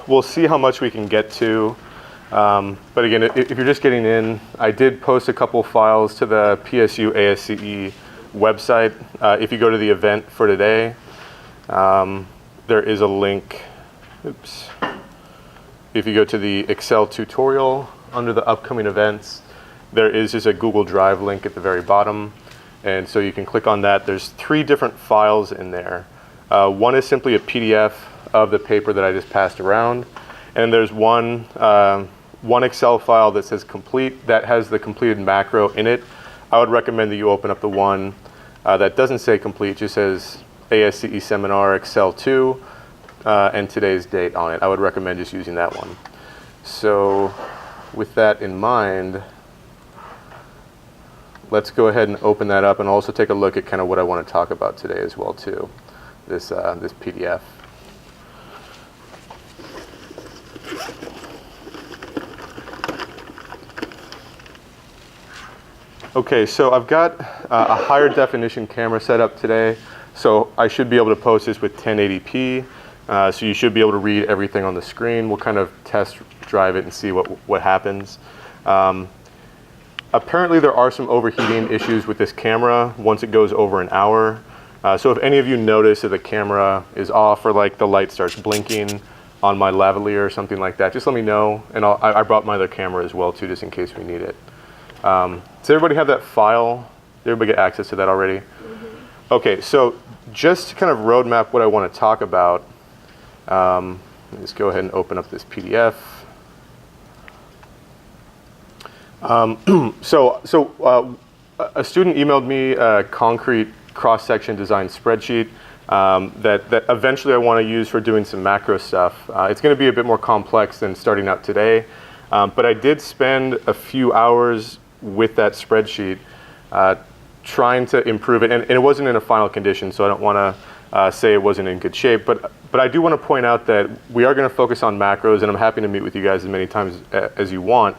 we'll see how much we can get to. But again, if you're just getting in, I did post a couple files to the PSU ASCE website. If you go to the event for today, there is a link. Oops. If you go to the Excel tutorial under the upcoming events, there is just a Google Drive link at the very bottom. And so you can click on that. There's 3 different files in there. One is simply a PDF of the paper that I just passed around. And there's one Excel file that says complete, that has the completed macro in it. I would recommend that you open up the one that doesn't say complete, just says ASCE Seminar Excel 2 and today's date on it. I would recommend just using that one. So with that in mind, let's go ahead and open that up and also take a look at kind of what I want to talk about today as well too, this PDF. Okay, so I've got a higher definition camera set up today, so I should be able to post this with 1080p, so you should be able to read everything on the screen. We'll kind of test drive it and see what happens. Apparently there are some overheating issues with this camera once it goes over an hour. So if any of you notice that the camera is off or like the light starts blinking on my lavalier or something like that, just let me know, and I brought my other camera as well too, just in case we need it. Does everybody have that file? Did everybody get access to that already? Mm-hmm. Okay, so just to kind of roadmap what I want to talk about, let's go ahead and open up this PDF. So a student emailed me a concrete cross-section design spreadsheet that eventually I want to use for doing some macro stuff. It's going to be a bit more complex than starting out today, but I did spend a few hours with that spreadsheet trying to improve it, and it wasn't in a final condition, so I don't want to say it wasn't in good shape, but I do want to point out that we are going to focus on macros, and I'm happy to meet with you guys as many times as you want,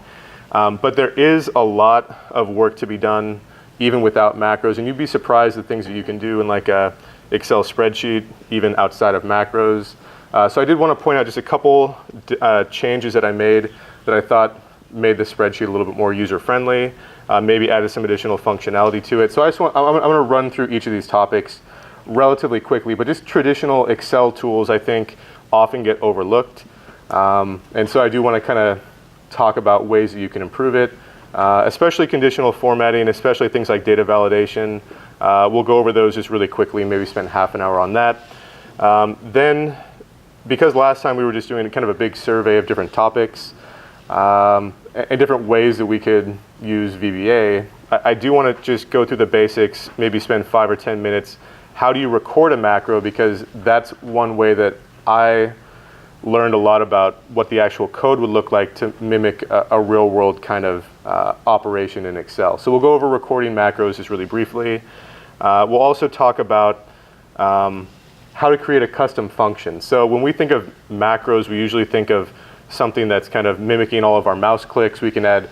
but there is a lot of work to be done even without macros, and you'd be surprised the things that you can do in like a Excel spreadsheet even outside of macros. So I did want to point out just a couple changes that I made that I thought made the spreadsheet a little bit more user-friendly, maybe added some additional functionality to it. So I'm going to run through each of these topics relatively quickly, but just traditional Excel tools I think often get overlooked. And so I do want to kind of talk about ways that you can improve it, especially conditional formatting, especially things like data validation. We'll go over those just really quickly, maybe spend half an hour on that. Then, because last time we were just doing kind of a big survey of different topics, and different ways that we could use VBA, I do want to just go through the basics, maybe spend 5 or 10 minutes. How do you record a macro? Because that's one way that I learned a lot about what the actual code would look like to mimic a real world kind of operation in Excel. So we'll go over recording macros just really briefly. We'll also talk about how to create a custom function. So when we think of macros, we usually think of something that's kind of mimicking all of our mouse clicks. We can add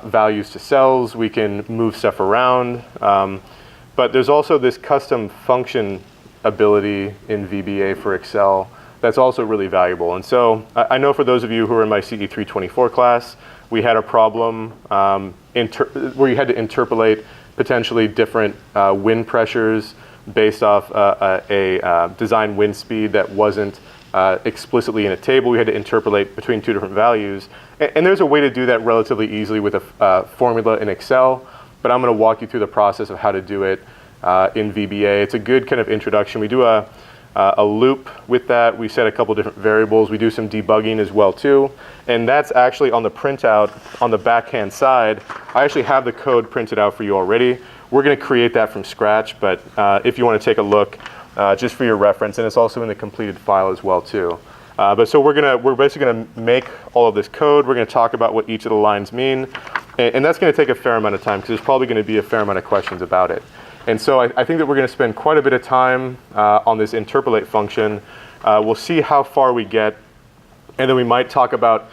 values to cells, we can move stuff around, but there's also this custom function ability in VBA for Excel that's also really valuable. And so I know for those of you who are in my CE 324 class, we had a problem where you had to interpolate potentially different wind pressures based off a design wind speed that wasn't explicitly in a table. We had to interpolate between 2 different values. And there's a way to do that relatively easily with a formula in Excel, but I'm going to walk you through the process of how to do it in VBA. It's a good kind of introduction. We do a loop with that. We set a couple different variables. We do some debugging as well too. And that's actually on the printout on the backhand side. I actually have the code printed out for you already. We're going to create that from scratch, but if you want to take a look, just for your reference, and it's also in the completed file as well too. But so we're basically going to make all of this code. We're going to talk about what each of the lines mean, and that's going to take a fair amount of time because there's probably going to be a fair amount of questions about it. And so I think that we're going to spend quite a bit of time on this interpolate function. We'll see how far we get, and then we might talk about,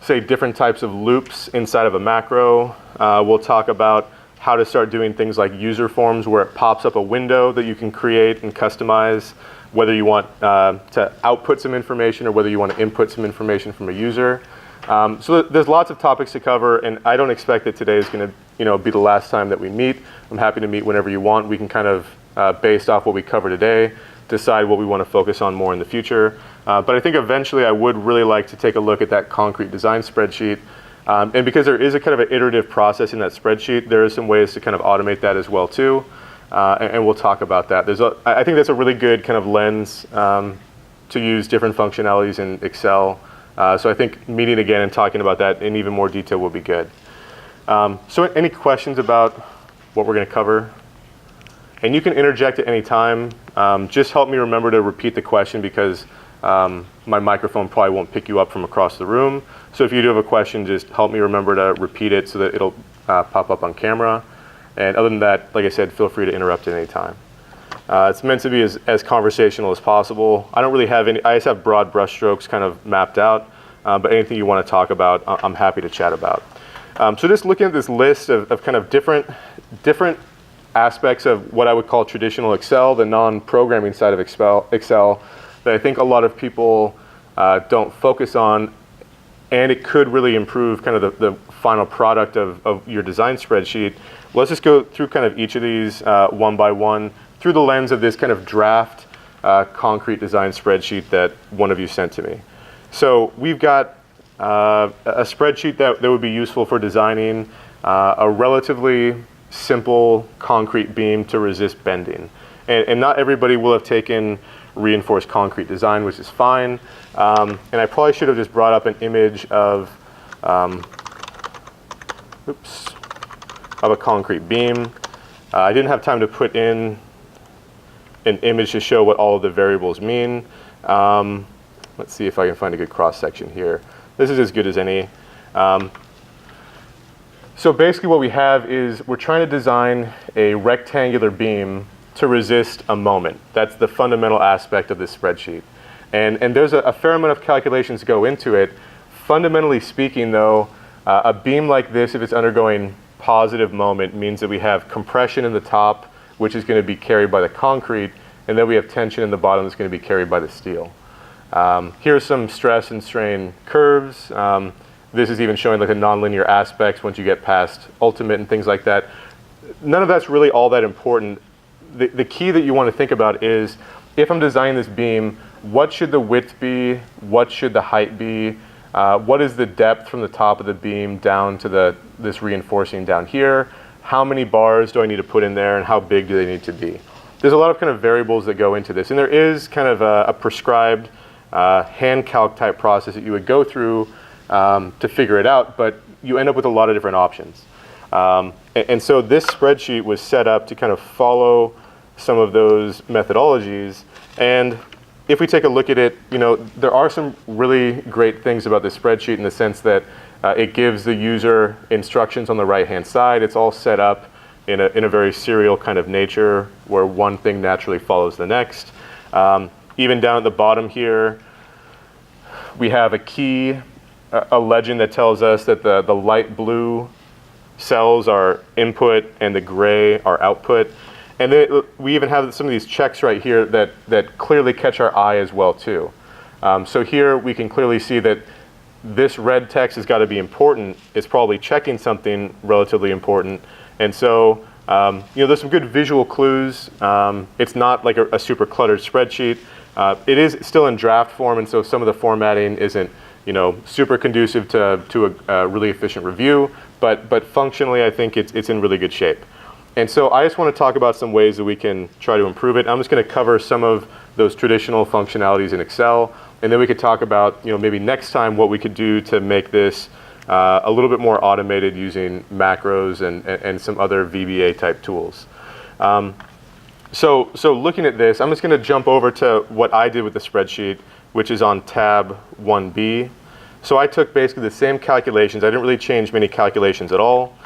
say, different types of loops inside of a macro. We'll talk about how to start doing things like user forms where it pops up a window that you can create and customize. whether you want to output some information or whether you want to input some information from a user. So there's lots of topics to cover, and I don't expect that today is going to be the last time that we meet. I'm happy to meet whenever you want. We can kind of, based off what we cover today, decide what we want to focus on more in the future. But I think eventually I would really like to take a look at that concrete design spreadsheet. And because there is a kind of an iterative process in that spreadsheet, there are some ways to kind of automate that as well too. And we'll talk about that. I think that's a really good kind of lens to use different functionalities in Excel. So I think meeting again and talking about that in even more detail will be good. So any questions about what we're going to cover? And you can interject at any time. Just help me remember to repeat the question because my microphone probably won't pick you up from across the room. So if you do have a question, just help me remember to repeat it so that it'll pop up on camera. And other than that, like I said, feel free to interrupt at any time. It's meant to be as conversational as possible. I don't really have any, I just have broad brushstrokes kind of mapped out, but anything you want to talk about, I'm happy to chat about. So just looking at this list of kind of different aspects of what I would call traditional Excel, the non-programming side of Excel, that I think a lot of people don't focus on, and it could really improve kind of the final product of your design spreadsheet. Let's just go through kind of each of these one by one through the lens of this kind of draft concrete design spreadsheet that one of you sent to me. So we've got a spreadsheet that would be useful for designing a relatively simple concrete beam to resist bending. And not everybody will have taken reinforced concrete design, which is fine. And I probably should have just brought up an image of a concrete beam. I didn't have time to put in an image to show what all of the variables mean. Let's see if I can find a good cross-section here. This is as good as any. So basically what we have is we're trying to design a rectangular beam to resist a moment. That's the fundamental aspect of this spreadsheet. And there's a fair amount of calculations go into it. Fundamentally speaking though, a beam like this, if it's undergoing positive moment, means that we have compression in the top, which is going to be carried by the concrete, and then we have tension in the bottom that's going to be carried by the steel. Here's some stress and strain curves. This is even showing like the nonlinear aspects once you get past ultimate and things like that. None of that's really all that important. The key that you want to think about is, if I'm designing this beam, what should the width be? What should the height be? What is the depth from the top of the beam down to this reinforcing down here? How many bars do I need to put in there, and how big do they need to be? There's a lot of kind of variables that go into this, and there is kind of a prescribed hand calc type process that you would go through to figure it out, but you end up with a lot of different options. And so this spreadsheet was set up to kind of follow some of those methodologies. And if we take a look at it, there are some really great things about this spreadsheet in the sense that it gives the user instructions on the right-hand side. It's all set up in a very serial kind of nature where one thing naturally follows the next. Even down at the bottom here, we have a key, a legend that tells us that the light blue cells are input and the gray are output. And then we even have some of these checks right here that clearly catch our eye as well too. So here we can clearly see that this red text has got to be important. It's probably checking something relatively important. And so there's some good visual clues. It's not like a super cluttered spreadsheet. It is still in draft form, and so some of the formatting isn't super conducive to a really efficient review. But functionally, I think it's in really good shape. And so I just want to talk about some ways that we can try to improve it. I'm just going to cover some of those traditional functionalities in Excel, and then we could talk about maybe next time what we could do to make this a little bit more automated using macros and some other VBA type tools. So looking at this, I'm just going to jump over to what I did with the spreadsheet, which is on tab 1B. So I took basically the same calculations. I didn't really change many calculations at all.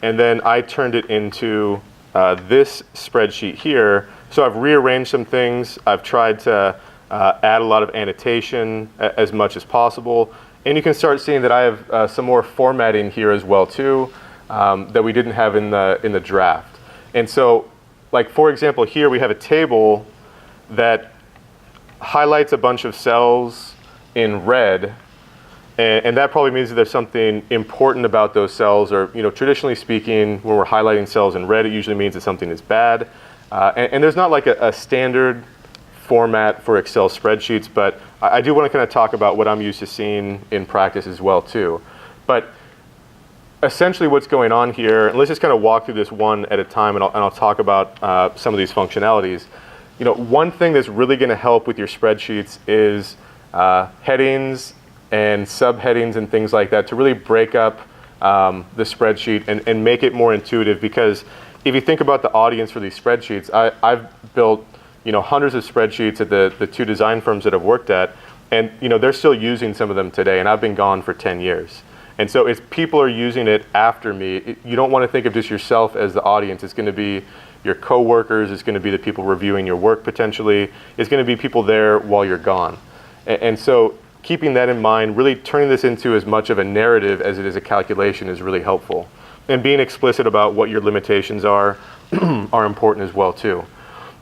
And then I turned it into this spreadsheet here. So I've rearranged some things. I've tried to add a lot of annotation as much as possible. And you can start seeing that I have some more formatting here as well too that we didn't have in the draft. And so, like for example, here we have a table that highlights a bunch of cells in red, and that probably means that there's something important about those cells, or traditionally speaking, when we're highlighting cells in red, it usually means that something is bad. And there's not like a standard format for Excel spreadsheets, but I do want to kind of talk about what I'm used to seeing in practice as well too. But essentially what's going on here, and let's just kind of walk through this one at a time, and I'll talk about some of these functionalities. One thing that's really going to help with your spreadsheets is headings and subheadings and things like that, to really break up the spreadsheet and make it more intuitive. Because if you think about the audience for these spreadsheets, I've built hundreds of spreadsheets at the two design firms that I've worked at, and they're still using some of them today, and I've been gone for 10 years. And so if people are using it after me, you don't want to think of just yourself as the audience. It's going to be your coworkers, it's going to be the people reviewing your work potentially, it's going to be people there while you're gone. And so keeping that in mind, really turning this into as much of a narrative as it is a calculation is really helpful. And being explicit about what your limitations are important as well too.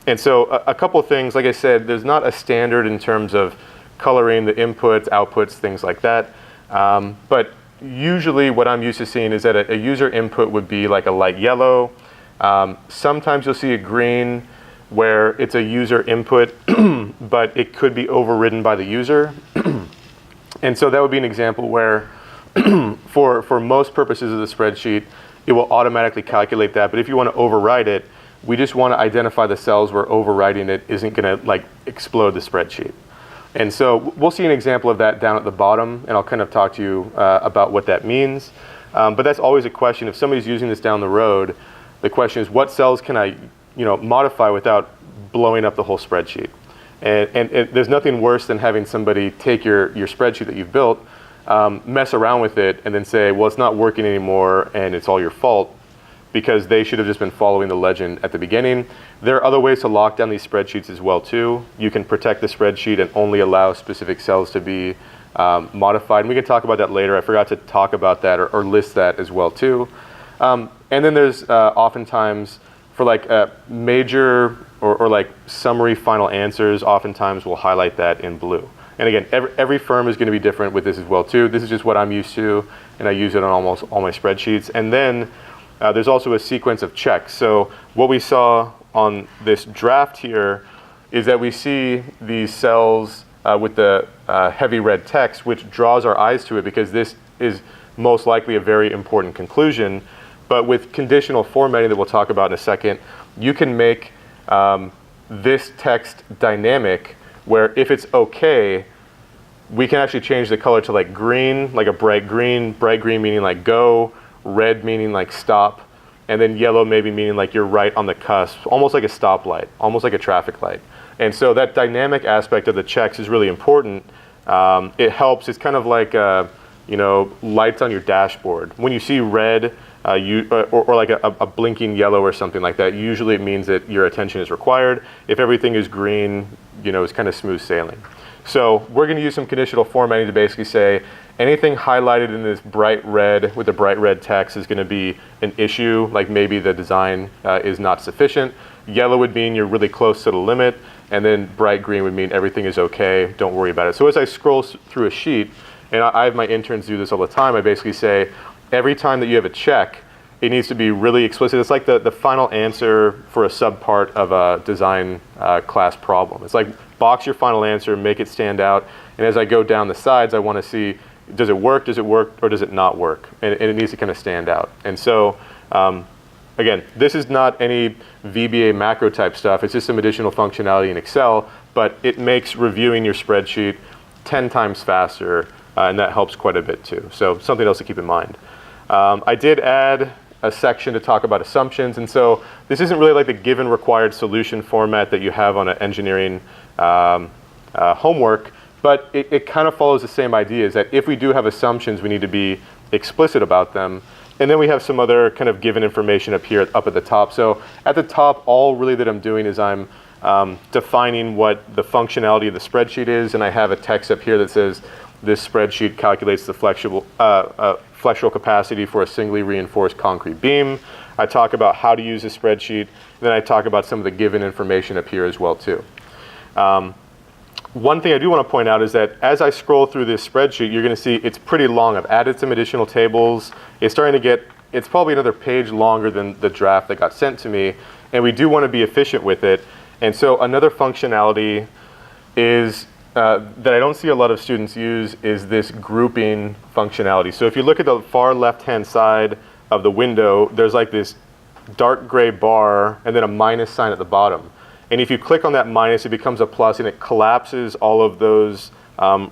And so a couple of things, like I said, there's not a standard in terms of coloring the inputs, outputs, things like that. But usually what I'm used to seeing is that a user input would be like a light yellow. Sometimes you'll see a green where it's a user input, but it could be overridden by the user. And so that would be an example where for most purposes of the spreadsheet, it will automatically calculate that. But if you want to override it, we just want to identify the cells where overriding it isn't going to like explode the spreadsheet. And so we'll see an example of that down at the bottom, and I'll kind of talk to you about what that means. But that's always a question. If somebody's using this down the road, the question is, what cells can I modify without blowing up the whole spreadsheet? And there's nothing worse than having somebody take your spreadsheet that you've built, mess around with it, and then say, well, it's not working anymore, and it's all your fault, because they should have just been following the legend at the beginning. There are other ways to lock down these spreadsheets as well too. You can protect the spreadsheet and only allow specific cells to be modified. And we can talk about that later. I forgot to talk about that or list that as well too. And then there's oftentimes for like major or like summary final answers, oftentimes we'll highlight that in blue. And again, every firm is going to be different with this as well too. This is just what I'm used to, and I use it on almost all my spreadsheets. And then there's also a sequence of checks. So what we saw on this draft here is that we see these cells with the heavy red text, which draws our eyes to it because this is most likely a very important conclusion. But with conditional formatting that we'll talk about in a second, you can make this text dynamic, where if it's okay, we can actually change the color to like green, like a bright green meaning like go, red meaning like stop, and then yellow maybe meaning like you're right on the cusp, almost like a stoplight, almost like a traffic light. And so that dynamic aspect of the checks is really important. It helps. It's kind of like lights on your dashboard. When you see red or like a blinking yellow or something like that, usually it means that your attention is required. If everything is green, it's kind of smooth sailing. So we're going to use some conditional formatting to basically say anything highlighted in this bright red with the bright red text is going to be an issue, like maybe the design is not sufficient. Yellow would mean you're really close to the limit, and then bright green would mean everything is okay, don't worry about it. So as I scroll through a sheet, and I have my interns do this all the time, I basically say every time that you have a check, it needs to be really explicit. It's like the final answer for a subpart of a design class problem. It's like box your final answer, make it stand out, and as I go down the sides, I want to see, does it work, or does it not work? And it needs to kind of stand out. And so, again, this is not any VBA macro type stuff. It's just some additional functionality in Excel, but it makes reviewing your spreadsheet 10 times faster, and that helps quite a bit too. So something else to keep in mind. I did add a section to talk about assumptions, and so this isn't really like the given required solution format that you have on an engineering homework, but it kind of follows the same idea, is that if we do have assumptions, we need to be explicit about them. And then we have some other kind of given information up here, up at the top. So at the top, all really that I'm doing is I'm defining what the functionality of the spreadsheet is, and I have a text up here that says this spreadsheet calculates the flexural capacity for a singly reinforced concrete beam. I talk about how to use the spreadsheet, and then I talk about some of the given information up here as well too. One thing I do want to point out is that as I scroll through this spreadsheet, you're going to see it's pretty long. I've added some additional tables. It's starting to get, it's probably another page longer than the draft that got sent to me, and we do want to be efficient with it. And so another functionality is that I don't see a lot of students use is this grouping functionality. So if you look at the far left-hand side of the window, there's like this dark gray bar and then a minus sign at the bottom. And if you click on that minus, it becomes a plus and it collapses all of those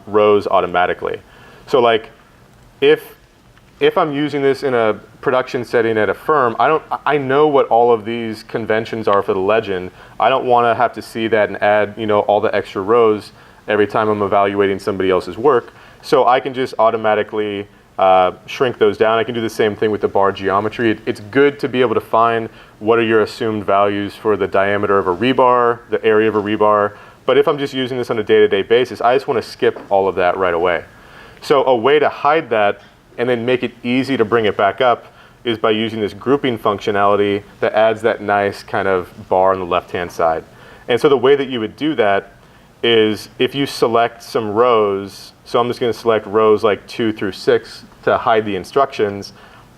rows automatically. So like if I'm using this in a production setting at a firm, I know what all of these conventions are for the legend. I don't want to have to see that and add, you know, all the extra rows every time I'm evaluating somebody else's work. So I can just automatically shrink those down. I can do the same thing with the bar geometry. It's good to be able to find what are your assumed values for the diameter of a rebar, the area of a rebar. But if I'm just using this on a day-to-day basis, I just want to skip all of that right away. So a way to hide that and then make it easy to bring it back up is by using this grouping functionality that adds that nice kind of bar on the left-hand side. And so the way that you would do that is if you select some rows, so I'm just going to select rows like 2 through 6 to hide the instructions,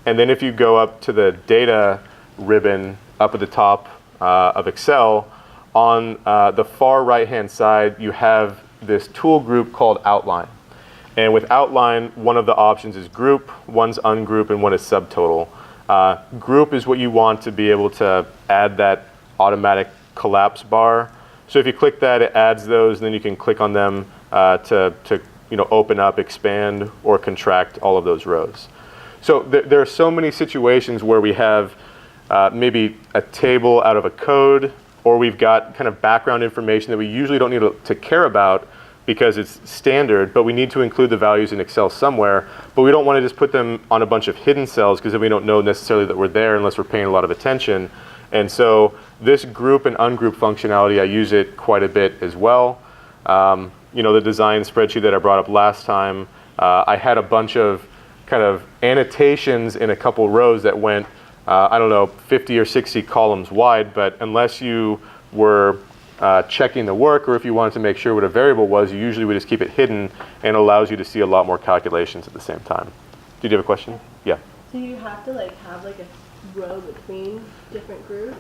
and then if you go up to the data ribbon up at the top of Excel, on the far right-hand side, you have this tool group called Outline. And with Outline, one of the options is group, one's ungroup, and one is subtotal. Group is what you want to be able to add that automatic collapse bar. So if you click that, it adds those, and then you can click on them to open up, expand, or contract all of those rows. So there are so many situations where we have maybe a table out of a code, or we've got kind of background information that we usually don't need to care about because it's standard, but we need to include the values in Excel somewhere, but we don't want to just put them on a bunch of hidden cells because then we don't know necessarily that we're there unless we're paying a lot of attention. And so this group and ungroup functionality, I use it quite a bit as well. The design spreadsheet that I brought up last time, I had a bunch of kind of annotations in a couple rows that went, 50 or 60 columns wide, but unless you were checking the work or if you wanted to make sure what a variable was, you usually would just keep it hidden, and it allows you to see a lot more calculations at the same time. Did you have a question? Yeah. So you have to have a row between different groups?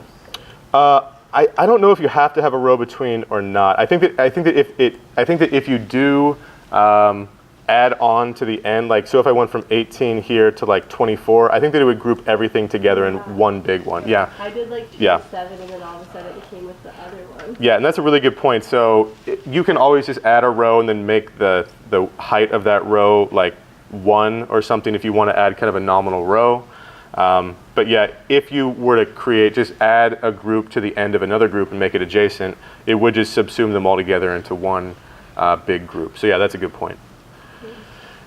I don't know if you have to have a row between or not. I think that if you do add on to the end, so if I went from 18 here to 24, I think that it would group everything together in one big one. Yeah. I did 2 to 7, and then all of a sudden it came with the other one. Yeah, and that's a really good point. So you can always just add a row and then make the height of that row 1 or something if you want to add kind of a nominal row. But yeah, if you were to just add a group to the end of another group and make it adjacent, it would just subsume them all together into one big group. So yeah, that's a good point.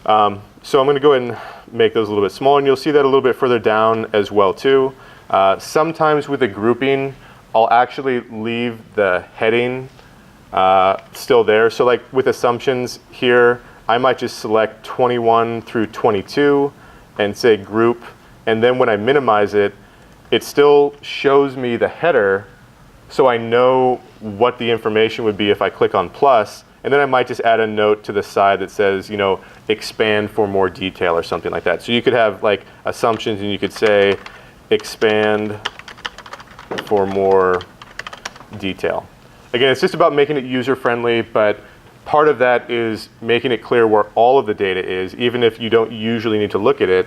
So I'm going to go ahead and make those a little bit smaller, and you'll see that a little bit further down as well too. Sometimes with the grouping, I'll actually leave the heading still there. So with assumptions here, I might just select 21 through 22 and say group. And then when I minimize it, it still shows me the header, so I know what the information would be if I click on plus, and then I might just add a note to the side that says, expand for more detail or something like that. So you could have assumptions, and you could say expand for more detail. Again, it's just about making it user-friendly, but part of that is making it clear where all of the data is, even if you don't usually need to look at it.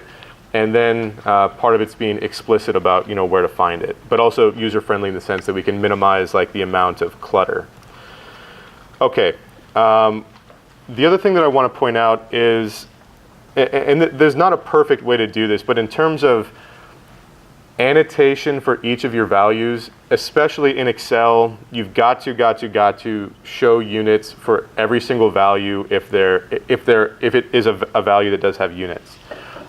And then part of it's being explicit about where to find it, but also user-friendly in the sense that we can minimize the amount of clutter. Okay, the other thing that I want to point out is, and there's not a perfect way to do this, but in terms of annotation for each of your values, especially in Excel, you've got to show units for every single value if it is a value that does have units.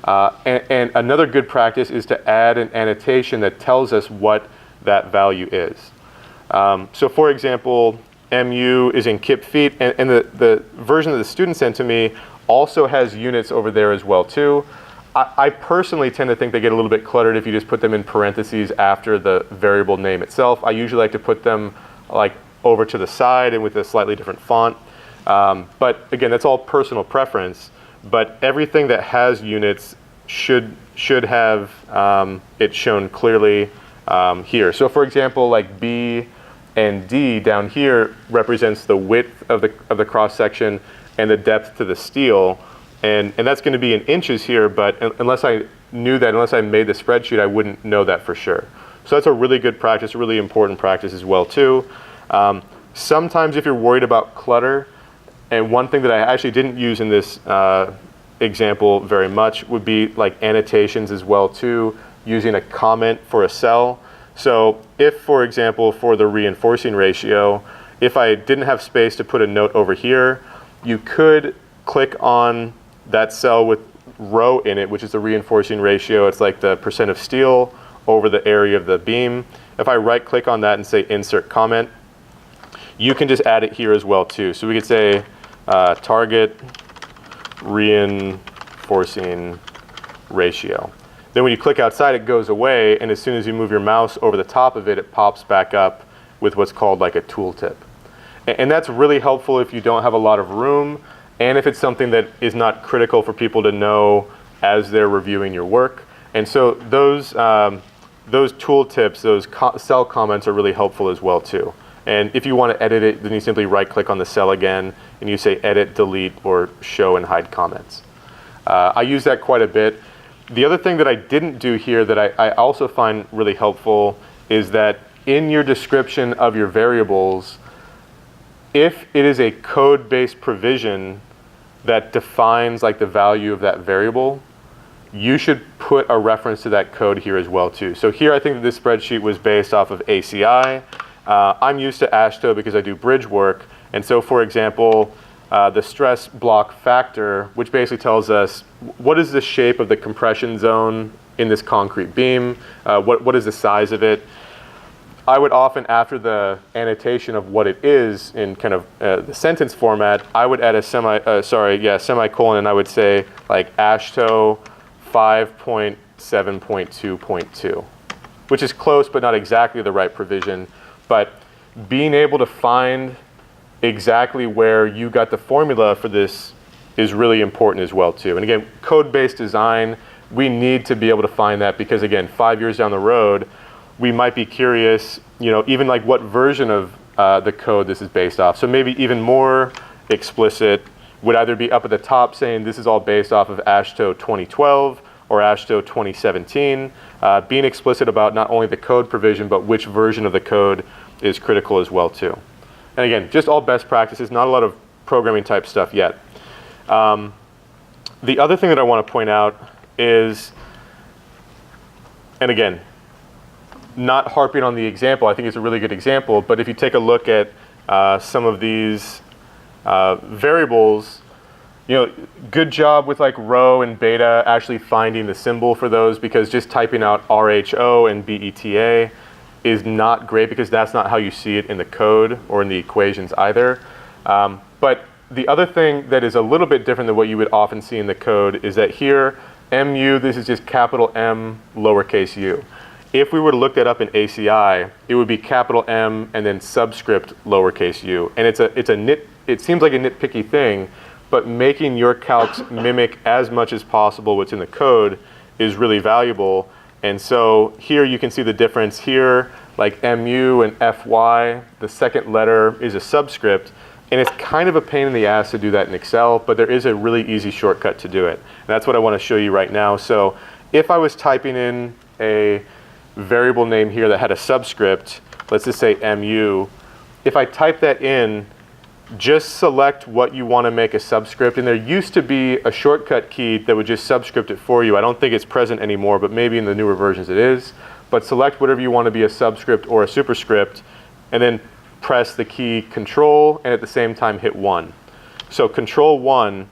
And another good practice is to add an annotation that tells us what that value is. So for example, MU is in kip feet, and the version that the student sent to me also has units over there as well too. I personally tend to think they get a little bit cluttered if you just put them in parentheses after the variable name itself. I usually like to put them over to the side and with a slightly different font. But again, that's all personal preference. But everything that has units should have it shown clearly here. So for example, like B and D down here represents the width of the cross section and the depth to the steel, and that's going to be in inches here. But unless I knew that, unless I made the spreadsheet, I wouldn't know that for sure. So that's a really good practice, a really important practice as well too. Sometimes if you're worried about clutter, and one thing that I actually didn't use in this example very much would be like annotations as well too, using a comment for a cell. So if, for example, for the reinforcing ratio, if I didn't have space to put a note over here, you could click on that cell with rho in it, which is the reinforcing ratio. It's like the percent of steel over the area of the beam. If I right click on that and say insert comment, you can just add it here as well too. So we could say target reinforcing ratio. Then when you click outside, it goes away, and as soon as you move your mouse over the top of it, it pops back up with what's called like a tooltip. And that's really helpful if you don't have a lot of room, and if it's something that is not critical for people to know as they're reviewing your work. And so those tooltips, those cell comments are really helpful as well too. And if you want to edit it, then you simply right-click on the cell again, and you say edit, delete, or show and hide comments. I use that quite a bit. The other thing that I didn't do here that I also find really helpful is that in your description of your variables, if it is a code-based provision that defines like the value of that variable, you should put a reference to that code here as well too. So here I think that this spreadsheet was based off of ACI. I'm used to AASHTO because I do bridge work, and so for example, the stress block factor, which basically tells us what is the shape of the compression zone in this concrete beam, what is the size of it. I would often, after the annotation of what it is in kind of the sentence format, I would add a semicolon, and I would say like AASHTO 5.7.2.2, which is close but not exactly the right provision. But being able to find exactly where you got the formula for this is really important as well too. And again, code-based design, we need to be able to find that because again, 5 years down the road, we might be curious, you know, even like what version of the code this is based off. So maybe even more explicit would either be up at the top saying this is all based off of AASHTO 2012 or AASHTO 2017, being explicit about not only the code provision, but which version of the code is critical as well too. And again, just all best practices, not a lot of programming type stuff yet. The other thing that I want to point out is, and again, not harping on the example, I think it's a really good example, but if you take a look at some of these variables, you know, good job with like rho and beta actually finding the symbol for those, because just typing out RHO and BETA is not great because that's not how you see it in the code or in the equations either. But the other thing that is a little bit different than what you would often see in the code is that here, MU, this is just capital M, lowercase u. If we were to look that up in ACI, it would be capital M and then subscript lowercase u. And it seems like a nitpicky thing, but making your calcs mimic as much as possible what's in the code is really valuable. And so here you can see the difference here, like MU and FY, the second letter is a subscript, and it's kind of a pain in the ass to do that in Excel, but there is a really easy shortcut to do it. And that's what I want to show you right now. So if I was typing in a variable name here that had a subscript, let's just say MU, if I type that in, just select what you want to make a subscript, and there used to be a shortcut key that would just subscript it for you. I don't think it's present anymore, but maybe in the newer versions it is. But select whatever you want to be a subscript or a superscript, and then press the key Control, and at the same time hit 1. So Control 1,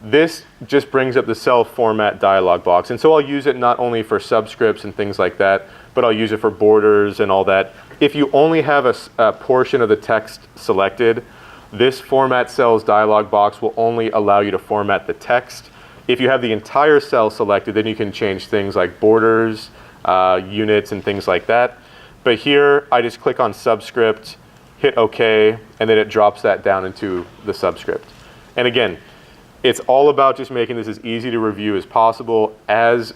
this just brings up the cell format dialog box. And so I'll use it not only for subscripts and things like that, but I'll use it for borders and all that. If you only have a portion of the text selected, this format cells dialog box will only allow you to format the text. If you have the entire cell selected, then you can change things like borders, units, and things like that. But here, I just click on subscript, hit OK, and then it drops that down into the subscript. And again, it's all about just making this as easy to review as possible, as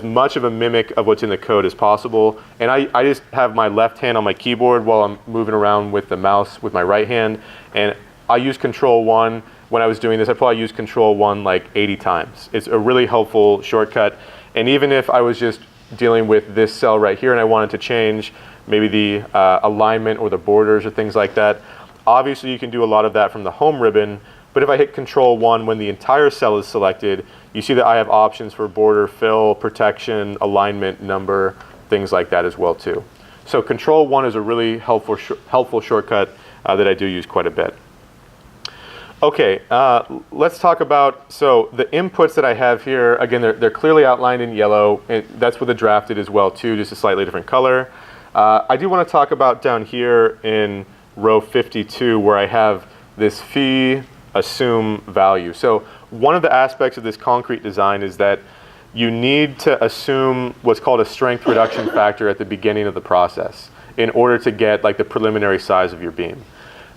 much of a mimic of what's in the code as possible. And I just have my left hand on my keyboard while I'm moving around with the mouse with my right hand. And I use Control 1. When I was doing this, I probably used Control 1 like 80 times. It's a really helpful shortcut. And even if I was just dealing with this cell right here and I wanted to change maybe the alignment or the borders or things like that, obviously you can do a lot of that from the home ribbon. But if I hit Control 1 when the entire cell is selected, you see that I have options for border, fill, protection, alignment, number, things like that as well too. So Control 1 is a really helpful shortcut that I do use quite a bit. Okay, let's talk about, so the inputs that I have here, again, they're clearly outlined in yellow, and that's what the drafted as well too, just a slightly different color. I do want to talk about down here in row 52 where I have this fee assume value. So one of the aspects of this concrete design is that you need to assume what's called a strength reduction factor at the beginning of the process in order to get like the preliminary size of your beam.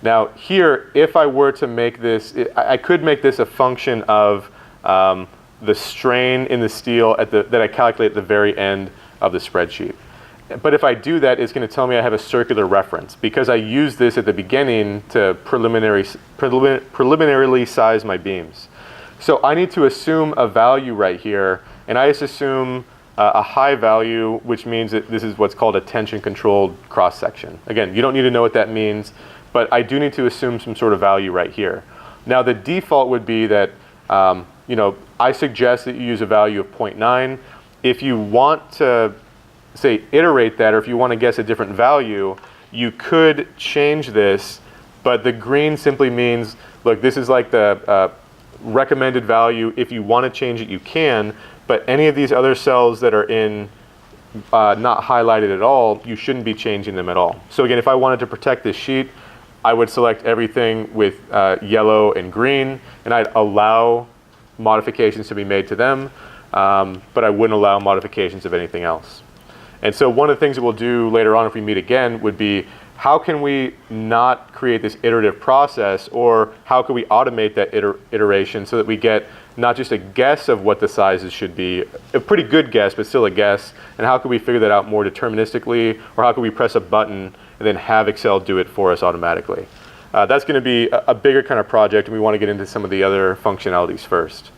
Now here, if I were to make this, I could make this a function of the strain in the steel that I calculate at the very end of the spreadsheet. But if I do that, it's going to tell me I have a circular reference because I use this at the beginning to preliminarily size my beams. So I need to assume a value right here, and I just assume a high value, which means that this is what's called a tension-controlled cross-section. Again, you don't need to know what that means, but I do need to assume some sort of value right here. Now the default would be that I suggest that you use a value of 0.9. If you want to say iterate that, or if you want to guess a different value, you could change this, but the green simply means, look, this is like the recommended value. If you want to change it, you can, but any of these other cells that are in not highlighted at all, you shouldn't be changing them at all. So again, if I wanted to protect this sheet, I would select everything with yellow and green, and I'd allow modifications to be made to them, but I wouldn't allow modifications of anything else. And so one of the things that we'll do later on if we meet again would be, how can we not create this iterative process, or how can we automate that iteration so that we get not just a guess of what the sizes should be, a pretty good guess, but still a guess, and how can we figure that out more deterministically, or how can we press a button and then have Excel do it for us automatically. That's going to be a bigger kind of project, and we want to get into some of the other functionalities first.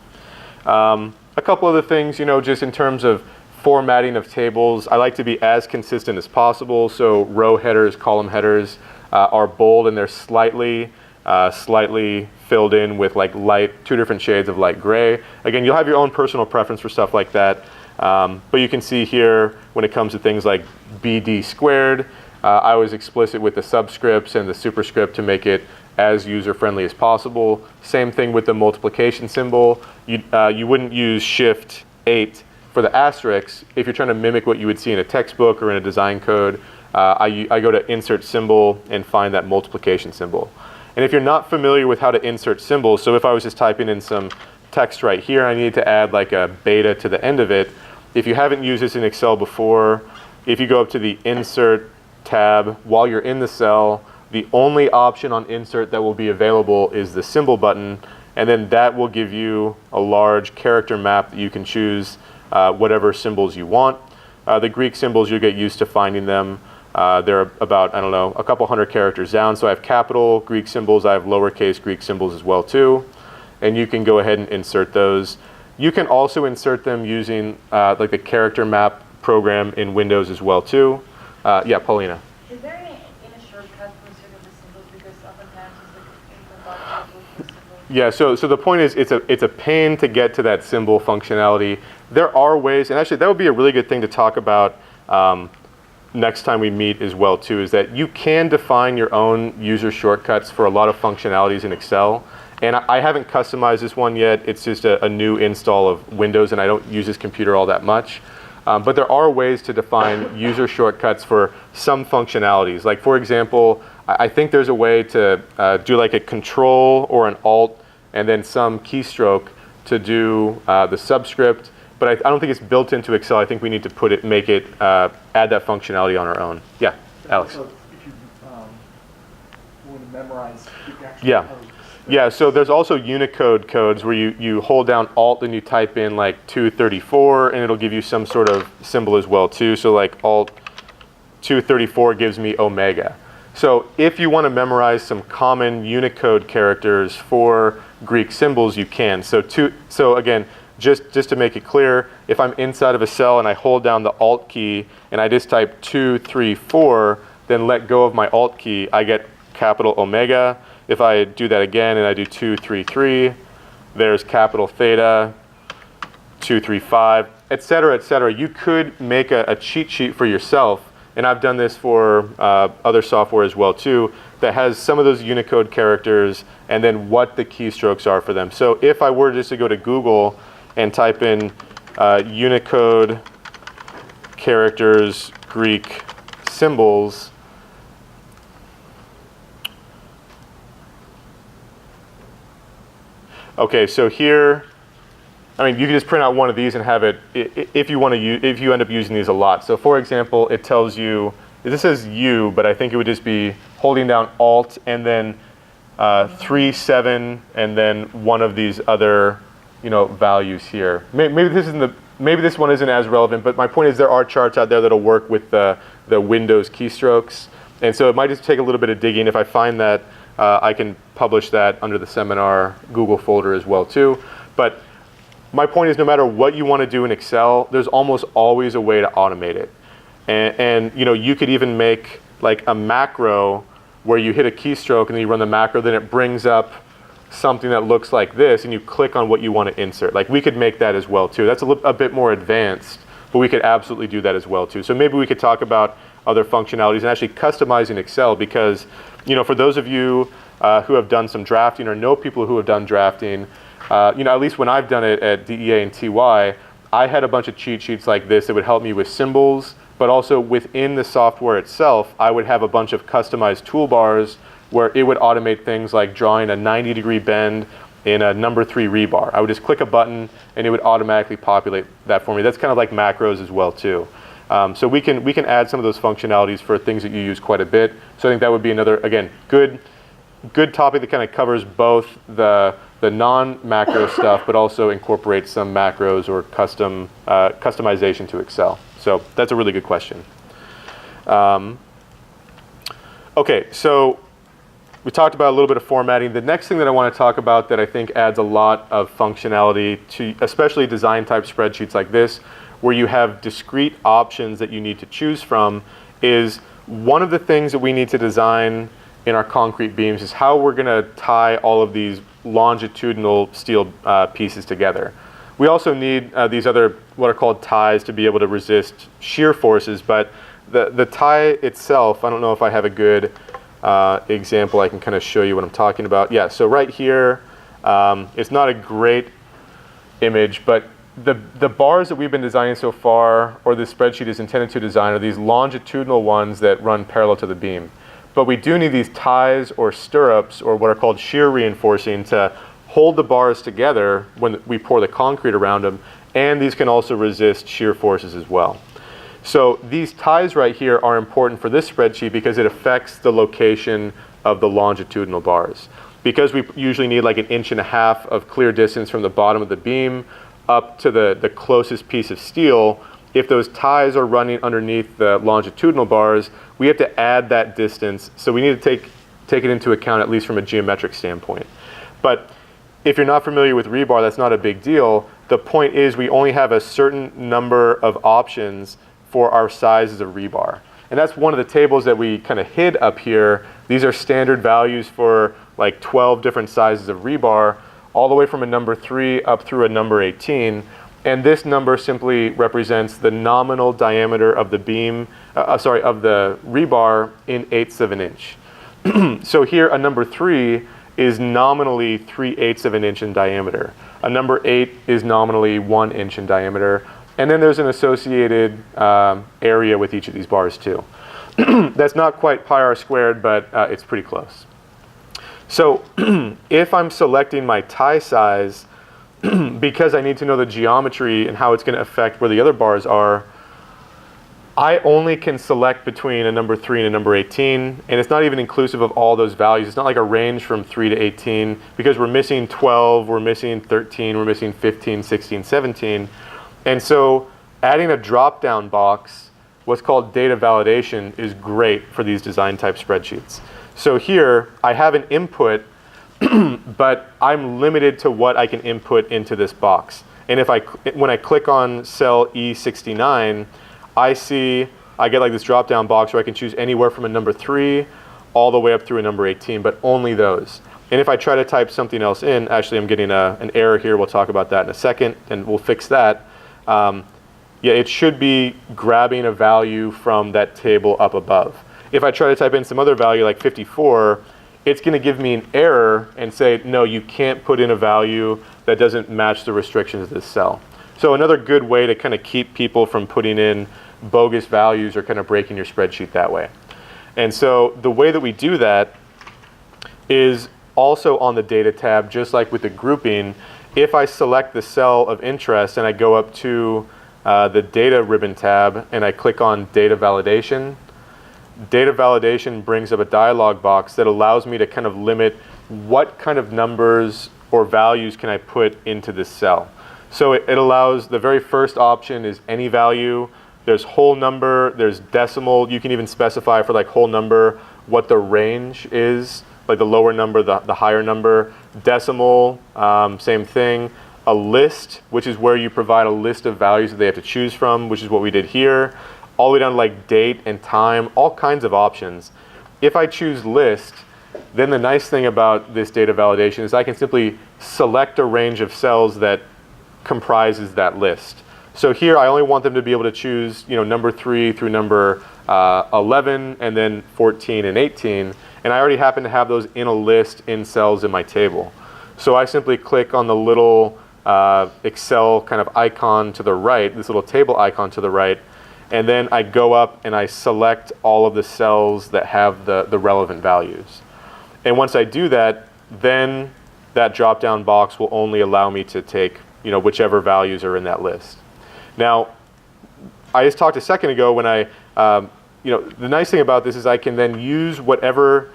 A couple other things, just in terms of formatting of tables, I like to be as consistent as possible. So row headers, column headers are bold, and they're slightly filled in with like two different shades of light gray. Again, you'll have your own personal preference for stuff like that. But you can see here when it comes to things like BD squared, I was explicit with the subscripts and the superscript to make it as user-friendly as possible. Same thing with the multiplication symbol. You wouldn't use Shift 8 for the asterisks. If you're trying to mimic what you would see in a textbook or in a design code, I go to Insert Symbol and find that multiplication symbol. And if you're not familiar with how to insert symbols, so if I was just typing in some text right here, I needed to add like a beta to the end of it. If you haven't used this in Excel before, if you go up to the Insert tab while you're in the cell, the only option on Insert that will be available is the symbol button, and then that will give you a large character map that you can choose whatever symbols you want. The Greek symbols, you'll get used to finding them. They're about, I don't know, a couple hundred characters down. So I have capital Greek symbols, I have lowercase Greek symbols as well too. And you can go ahead and insert those. You can also insert them using like the character map program in Windows as well too. Yeah, Paulina. Is there any shortcut for certain of the symbols? Because oftentimes it's like incompatible with the symbol. Yeah, so the point is it's a pain to get to that symbol functionality. There are ways, and actually that would be a really good thing to talk about next time we meet as well too, is that you can define your own user shortcuts for a lot of functionalities in Excel. And I haven't customized this one yet. It's just a new install of Windows, and I don't use this computer all that much. But there are ways to define user shortcuts for some functionalities. Like for example, I think there's a way to do like a Control or an Alt and then some keystroke to do the subscript. But I don't think it's built into Excel. I think we need to add that functionality on our own. Yeah, Alex. So if you going to memorize the actual Yeah. code. Yeah, so there's also Unicode codes where you hold down Alt and you type in like 234 and it'll give you some sort of symbol as well too. So like Alt 234 gives me omega. So if you want to memorize some common Unicode characters for Greek symbols, you can. So again, just to make it clear, if I'm inside of a cell and I hold down the Alt key and I just type 234, then let go of my Alt key, I get capital omega. If I do that again and I do 233, there's capital theta, 235, et cetera, et cetera. You could make a cheat sheet for yourself, and I've done this for other software as well too, that has some of those Unicode characters and then what the keystrokes are for them. So if I were just to go to Google and type in Unicode characters, Greek symbols, okay, so here, I mean, you can just print out one of these and have it if you want to use, if you end up using these a lot. So for example, it tells you, this says U, but I think it would just be holding down Alt and then 3, 7, and then one of these other, values here. Maybe this one isn't as relevant, but my point is there are charts out there that'll work with the Windows keystrokes, and so it might just take a little bit of digging. If I find that, I can publish that under the seminar Google folder as well too. But my point is, no matter what you want to do in Excel, there's almost always a way to automate it. And you could even make like a macro where you hit a keystroke and then you run the macro, then it brings up something that looks like this, and you click on what you want to insert. Like we could make that as well too. That's a bit more advanced, but we could absolutely do that as well too. So maybe we could talk about other functionalities and actually customizing Excel, because for those of you who have done some drafting or know people who have done drafting, at least when I've done it at DEA and TY, I had a bunch of cheat sheets like this that would help me with symbols, but also within the software itself, I would have a bunch of customized toolbars where it would automate things like drawing a 90-degree bend in a number 3 rebar. I would just click a button and it would automatically populate that for me. That's kind of like macros as well too. So we can add some of those functionalities for things that you use quite a bit. So I think that would be another, again, good topic that kind of covers both the non-macro stuff, but also incorporates some macros or customization to Excel. So that's a really good question. Okay, so we talked about a little bit of formatting. The next thing that I want to talk about that I think adds a lot of functionality to especially design type spreadsheets like this, where you have discrete options that you need to choose from, is one of the things that we need to design in our concrete beams is how we're going to tie all of these longitudinal steel pieces together. We also need these other what are called ties to be able to resist shear forces, but the tie itself, I don't know if I have a good example I can kind of show you what I'm talking about. Yeah, so right here, it's not a great image, but the bars that we've been designing so far, or this spreadsheet is intended to design, are these longitudinal ones that run parallel to the beam. But we do need these ties or stirrups, or what are called shear reinforcing, to hold the bars together when we pour the concrete around them, and these can also resist shear forces as well. So these ties right here are important for this spreadsheet because it affects the location of the longitudinal bars. Because we usually need like 1.5 inches of clear distance from the bottom of the beam up to the closest piece of steel, if those ties are running underneath the longitudinal bars, we have to add that distance. So we need to take it into account, at least from a geometric standpoint. But if you're not familiar with rebar, that's not a big deal. The point is we only have a certain number of options for our sizes of rebar. And that's one of the tables that we kind of hid up here. These are standard values for like 12 different sizes of rebar, all the way from a number 3 up through a number 18. And this number simply represents the nominal diameter of the beam, of the rebar in 1/8 of an inch. So here a number 3 is nominally 3/8 of an inch in diameter. A number 8 is nominally 1 inch in diameter. And then there's an associated area with each of these bars too. That's not quite pi r squared, but it's pretty close. So if I'm selecting my tie size, because I need to know the geometry and how it's going to affect where the other bars are, I only can select between a number 3 and a number 18, and it's not even inclusive of all those values. It's not like a range from 3 to 18, because we're missing 12, we're missing 13, we're missing 15, 16, 17. And so adding a drop-down box, what's called data validation, is great for these design type spreadsheets. So here, I have an input, but I'm limited to what I can input into this box. And when I click on cell E69, I get like this drop-down box where I can choose anywhere from a number 3 all the way up through a number 18, but only those. And if I try to type something else in, actually I'm getting an error here. We'll talk about that in a second, and we'll fix that. Yeah, it should be grabbing a value from that table up above. If I try to type in some other value like 54, it's going to give me an error and say, no, you can't put in a value that doesn't match the restrictions of this cell. So another good way to kind of keep people from putting in bogus values or kind of breaking your spreadsheet that way. And so the way that we do that is also on the data tab, just like with the grouping. If I select the cell of interest and I go up to the data ribbon tab and I click on data validation brings up a dialog box that allows me to kind of limit what kind of numbers or values can I put into this cell. So it allows, the very first option is any value. There's whole number, there's decimal. You can even specify for like whole number what the range is, like the lower number, the higher number. Decimal, same thing. A list, which is where you provide a list of values that they have to choose from, which is what we did here. All the way down to like date and time, all kinds of options. If I choose list, then the nice thing about this data validation is I can simply select a range of cells that comprises that list. So here I only want them to be able to choose, number 3 through number 11, and then 14 and 18. And I already happen to have those in a list in cells in my table. So I simply click on the little Excel kind of icon to the right, this little table icon to the right, and then I go up and I select all of the cells that have the relevant values. And once I do that, then that drop-down box will only allow me to take whichever values are in that list. Now, I just talked a second ago when the nice thing about this is I can then use whatever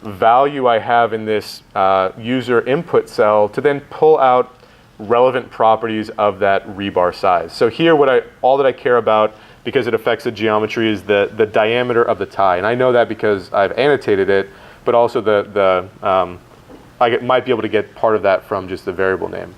value I have in this user input cell to then pull out relevant properties of that rebar size. So here, all that I care about, because it affects the geometry, is the diameter of the tie. And I know that because I've annotated it, but also I might be able to get part of that from just the variable name.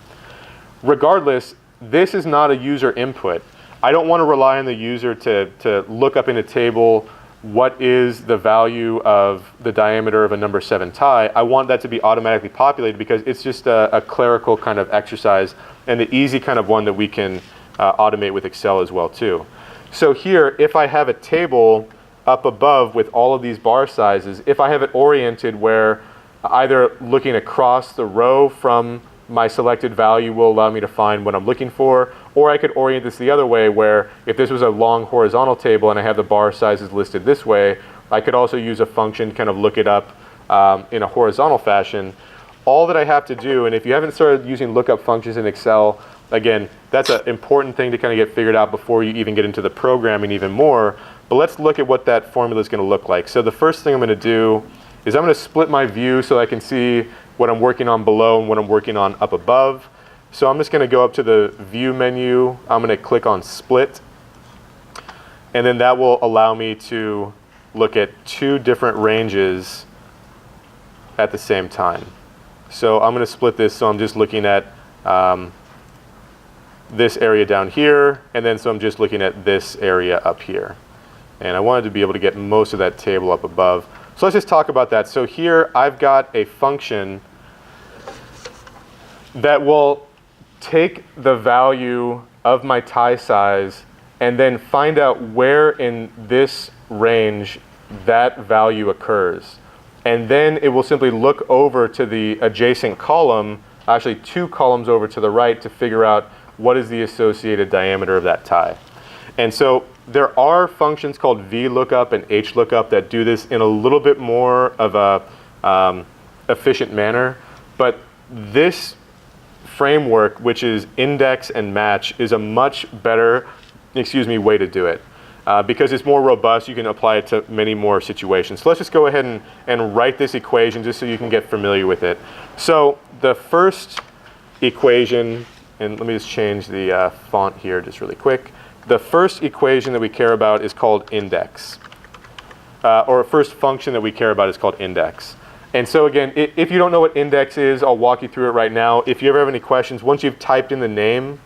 Regardless, this is not a user input. I don't want to rely on the user to look up in a table what is the value of the diameter of a number 7 tie. I want that to be automatically populated because it's just a clerical kind of exercise and the easy kind of one that we can automate with Excel as well too. So here, if I have a table up above with all of these bar sizes, if I have it oriented where either looking across the row from my selected value will allow me to find what I'm looking for, or I could orient this the other way where if this was a long horizontal table and I have the bar sizes listed this way, I could also use a function to kind of look it up in a horizontal fashion. All that I have to do, and if you haven't started using lookup functions in Excel, again, that's an important thing to kind of get figured out before you even get into the programming even more. But let's look at what that formula is going to look like. So the first thing I'm going to do is I'm going to split my view so I can see what I'm working on below and what I'm working on up above. So I'm just going to go up to the view menu. I'm going to click on split. And then that will allow me to look at 2 different ranges at the same time. So I'm going to split this so I'm just looking at this area down here, and then so I'm just looking at this area up here. And I wanted to be able to get most of that table up above. So let's just talk about that. So here I've got a function that will take the value of my tie size and then find out where in this range that value occurs. And then it will simply look over to the adjacent column, actually 2 columns over to the right, to figure out what is the associated diameter of that tie. And so there are functions called VLOOKUP and HLOOKUP that do this in a little bit more of a efficient manner. But this framework, which is index and match, is a much better way to do it. Because it's more robust, you can apply it to many more situations. So let's just go ahead and write this equation just so you can get familiar with it. So the first equation, and let me just change the font here just really quick. The first equation that we care about is called index. Or first function that we care about is called index. And so again, if you don't know what index is, I'll walk you through it right now. If you ever have any questions, once you've typed in the name,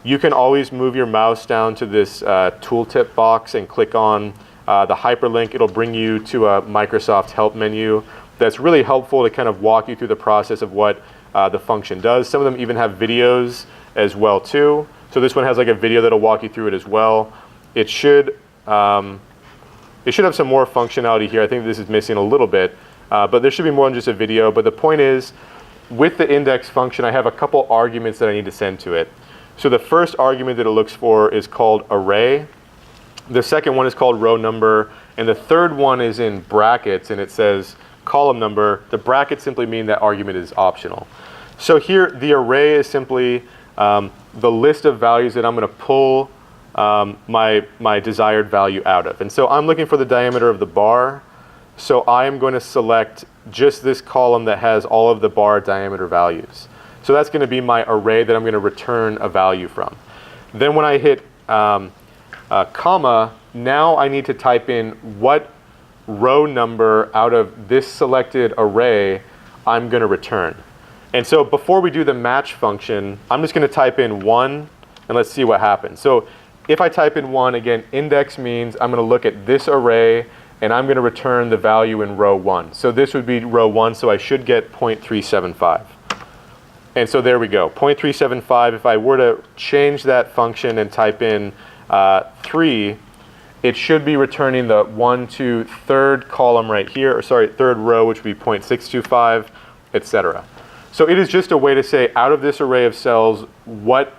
you can always move your mouse down to this tooltip box and click on the hyperlink. It'll bring you to a Microsoft help menu that's really helpful to kind of walk you through the process of what the function does. Some of them even have videos as well too. So this one has like a video that'll walk you through it as well. It should have some more functionality here. I think this is missing a little bit, but there should be more than just a video. But the point is, with the index function, I have a couple arguments that I need to send to it. So the first argument that it looks for is called array. The second one is called row number. And the third one is in brackets, and it says column number. The brackets simply mean that argument is optional. So here, the array is simply the list of values that I'm going to pull my desired value out of. And so I'm looking for the diameter of the bar. So I am going to select just this column that has all of the bar diameter values. So that's going to be my array that I'm going to return a value from. Then when I hit comma, now I need to type in what row number out of this selected array I'm going to return. And so before we do the match function, I'm just going to type in 1, and let's see what happens. So if I type in 1, again, index means I'm going to look at this array, and I'm going to return the value in row 1. So this would be row 1, so I should get 0.375. And so there we go, 0.375. If I were to change that function and type in 3, it should be returning the 1, 2, third column right here, or sorry, third row, which would be 0.625, etc. So it is just a way to say, out of this array of cells, what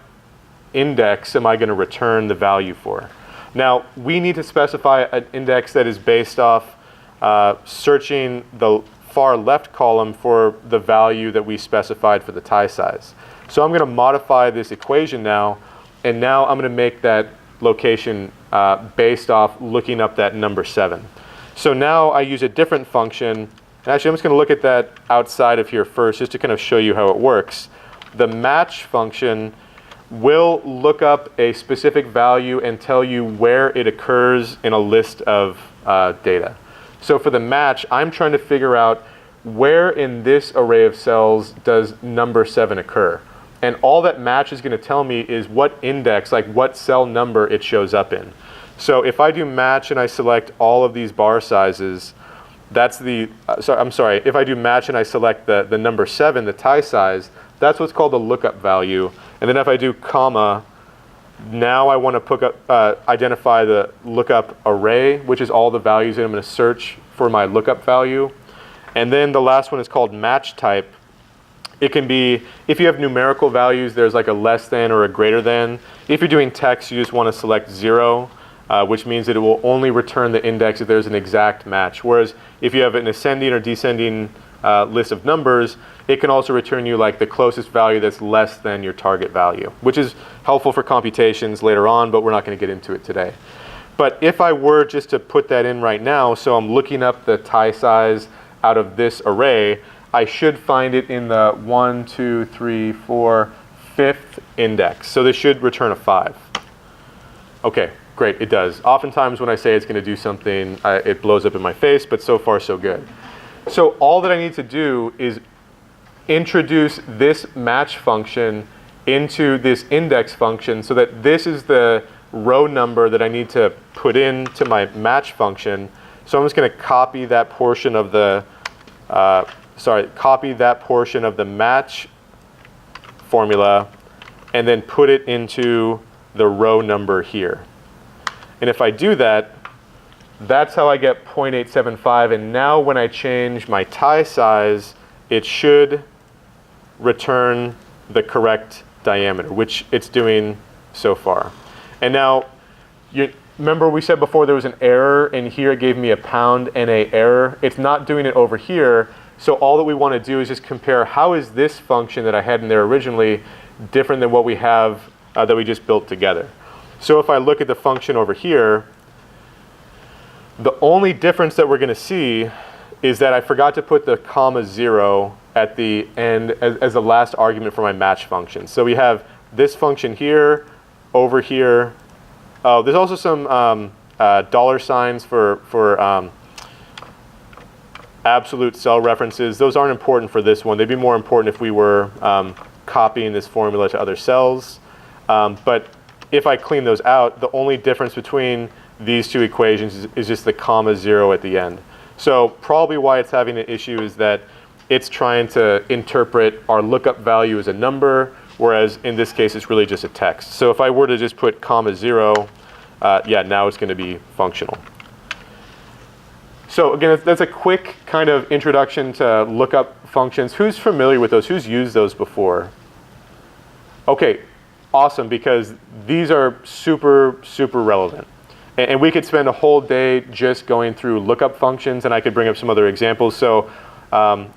index am I going to return the value for? Now, we need to specify an index that is based off searching the far left column for the value that we specified for the tie size. So I'm going to modify this equation now, and now I'm going to make that location based off looking up that number 7. So now I use a different function. And actually, I'm just going to look at that outside of here first, just to kind of show you how it works. The match function will look up a specific value and tell you where it occurs in a list of data. So for the match, I'm trying to figure out where in this array of cells does number 7 occur. And all that match is going to tell me is what index, like what cell number it shows up in. So if I do match and I select all of these bar sizes, that's the, if I do match and I select the number 7, the tie size, that's what's called the lookup value. And then if I do comma, now I want to identify the lookup array, which is all the values that I'm going to search for my lookup value. And then the last one is called match type. It can be, if you have numerical values, there's like a less than or a greater than. If you're doing text, you just want to select 0, which means that it will only return the index if there's an exact match. Whereas if you have an ascending or descending list of numbers, it can also return you like the closest value that's less than your target value, which is helpful for computations later on, but we're not going to get into it today. But if I were just to put that in right now, so I'm looking up the tie size out of this array, I should find it in the 1, 2, 3, 4, 5th index. So this should return a 5. Okay, great, it does. Oftentimes when I say it's going to do something, it blows up in my face, but so far so good. So all that I need to do is introduce this match function into this index function so that this is the row number that I need to put into my match function. So I'm just going to copy that portion of the match formula and then put it into the row number here. And if I do that, that's how I get 0.875. And now when I change my tie size, it should return the correct diameter, which it's doing so far. And now, remember we said before there was an error, and here it gave me a pound NA error. It's not doing it over here. So all that we want to do is just compare how is this function that I had in there originally different than what we have that we just built together. So if I look at the function over here, The only difference that we're going to see is that I forgot to put the comma 0 at the end as the last argument for my match function. So we have this function here, over here. Oh, there's also some dollar signs for absolute cell references. Those aren't important for this one. They'd be more important if we were copying this formula to other cells. But if I clean those out, the only difference between these two equations is just the comma 0 at the end. So probably why it's having an issue is that it's trying to interpret our lookup value as a number, whereas in this case it's really just a text. So if I were to just put comma 0, yeah, now it's going to be functional. So again, that's a quick kind of introduction to lookup functions. Who's familiar with those? Who's used those before? Okay, awesome, because these are super, super relevant. And we could spend a whole day just going through lookup functions, and I could bring up some other examples. So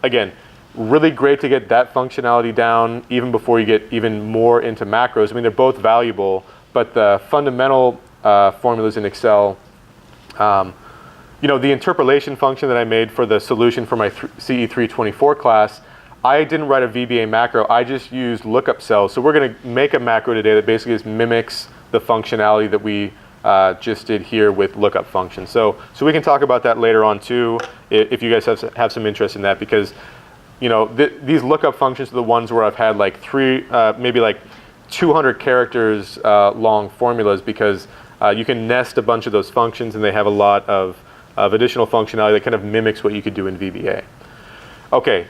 again, really great to get that functionality down even before you get even more into macros. I mean, they're both valuable, but the fundamental formulas in Excel, you know, the interpolation function that I made for the solution for my CE324 class, I didn't write a VBA macro. I just used lookup cells. So we're going to make a macro today that basically just mimics the functionality that we just did here with lookup functions. So we can talk about that later on too, if you guys have some interest in that, because you know these lookup functions are the ones where I've had like maybe like 200 characters long formulas, because you can nest a bunch of those functions and they have a lot of additional functionality that kind of mimics what you could do in VBA. Okay,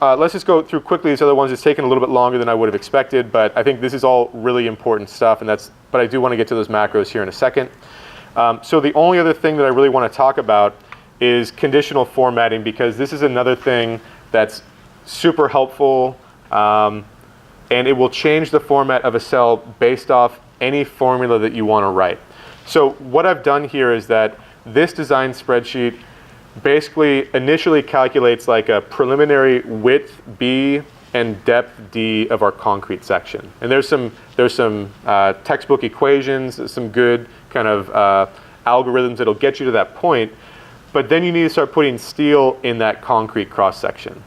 let's just go through quickly these other ones. It's taken a little bit longer than I would have expected, but I think this is all really important stuff, but I do want to get to those macros here in a second. So the only other thing that I really want to talk about is conditional formatting, because this is another thing that's super helpful, and it will change the format of a cell based off any formula that you want to write. So what I've done here is that this design spreadsheet basically initially calculates like a preliminary width B and depth D of our concrete section. And there's some textbook equations, some good kind of algorithms that'll get you to that point. But then you need to start putting steel in that concrete cross section.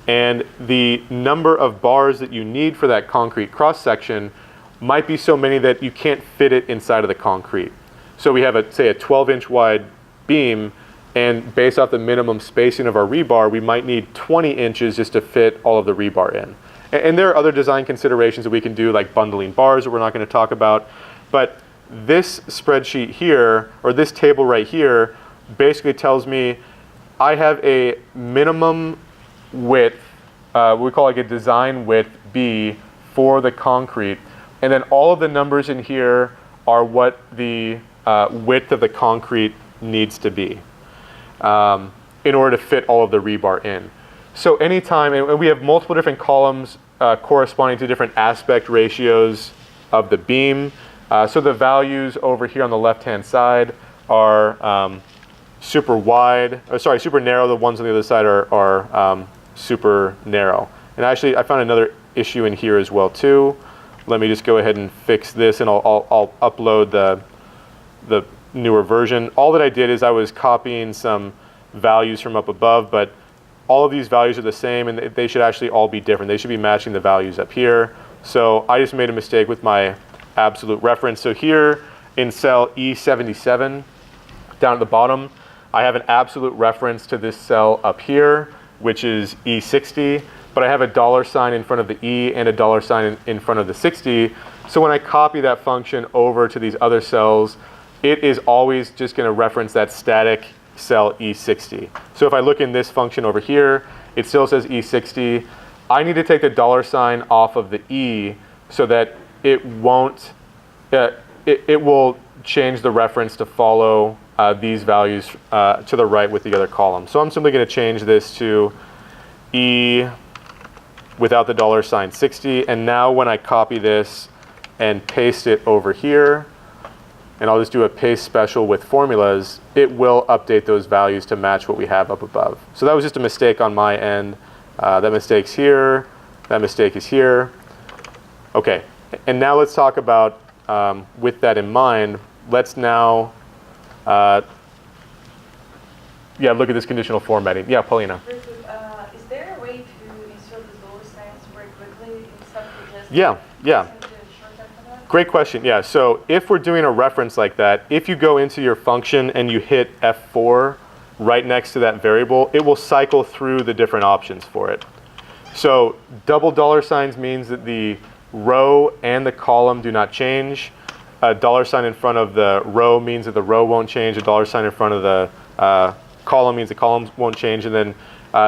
And the number of bars that you need for that concrete cross section might be so many that you can't fit it inside of the concrete. So we have say a 12-inch wide beam, and based off the minimum spacing of our rebar, we might need 20 inches just to fit all of the rebar in. And there are other design considerations that we can do, like bundling bars that we're not going to talk about. But this spreadsheet here, or this table right here, basically tells me I have a minimum width, we call it a design width B for the concrete. And then all of the numbers in here are what the width of the concrete needs to be in order to fit all of the rebar in. So anytime, and we have multiple different columns corresponding to different aspect ratios of the beam. So the values over here on the left-hand side are super narrow. The ones on the other side are super narrow. And actually, I found another issue in here as well too. Let me just go ahead and fix this, and I'll upload the newer version. All that I did is I was copying some values from up above, but all of these values are the same, and they should actually all be different. They should be matching the values up here. So I just made a mistake with my absolute reference. So here in cell E77, down at the bottom, I have an absolute reference to this cell up here, which is E60, but I have a dollar sign in front of the E and a dollar sign in front of the 60. So when I copy that function over to these other cells, it is always just going to reference that static cell E60. So if I look in this function over here, it still says E60. I need to take the dollar sign off of the E so that it won't, it will change the reference to follow these values to the right with the other column. So I'm simply going to change this to E without the dollar sign 60. And now when I copy this and paste it over here, and I'll just do a paste special with formulas, it will update those values to match what we have up above. So that was just a mistake on my end. That mistake's here, that mistake is here. Okay, and now let's talk about, with that in mind, let's now look at this conditional formatting. Yeah, Paulina. Is there a way to insert the dollar signs very quickly instead of just Yeah. using the shortcut for that? Great question. Yeah, so if we're doing a reference like that, if you go into your function and you hit F4 right next to that variable, it will cycle through the different options for it. So double dollar signs means that the row and the column do not change. A dollar sign in front of the row means that the row won't change. A dollar sign in front of the column means the columns won't change. And then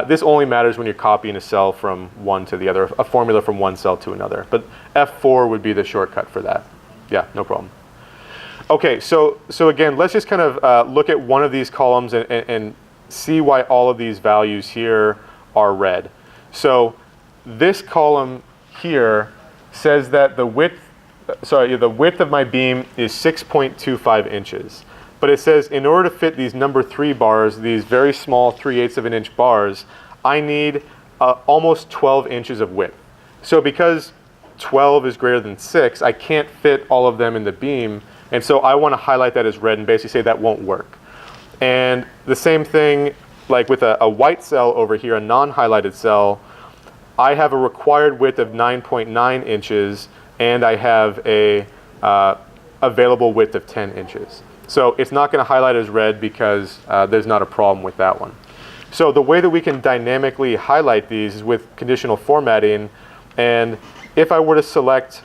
this only matters when you're copying a cell from one to the other, a formula from one cell to another. But F4 would be the shortcut for that. Yeah, no problem. Okay, so again, let's just kind of look at one of these columns and see why all of these values here are red. So this column here says that the width of my beam is 6.25 inches. But it says in order to fit these number 3 bars, these very small 3/8 of an inch bars, I need almost 12 inches of width. So because 12 is greater than 6, I can't fit all of them in the beam. And so I want to highlight that as red and basically say that won't work. And the same thing like with a white cell over here, a non-highlighted cell, I have a required width of 9.9 inches and I have a available width of 10 inches. So it's not going to highlight as red because there's not a problem with that one. So the way that we can dynamically highlight these is with conditional formatting. And if I were to select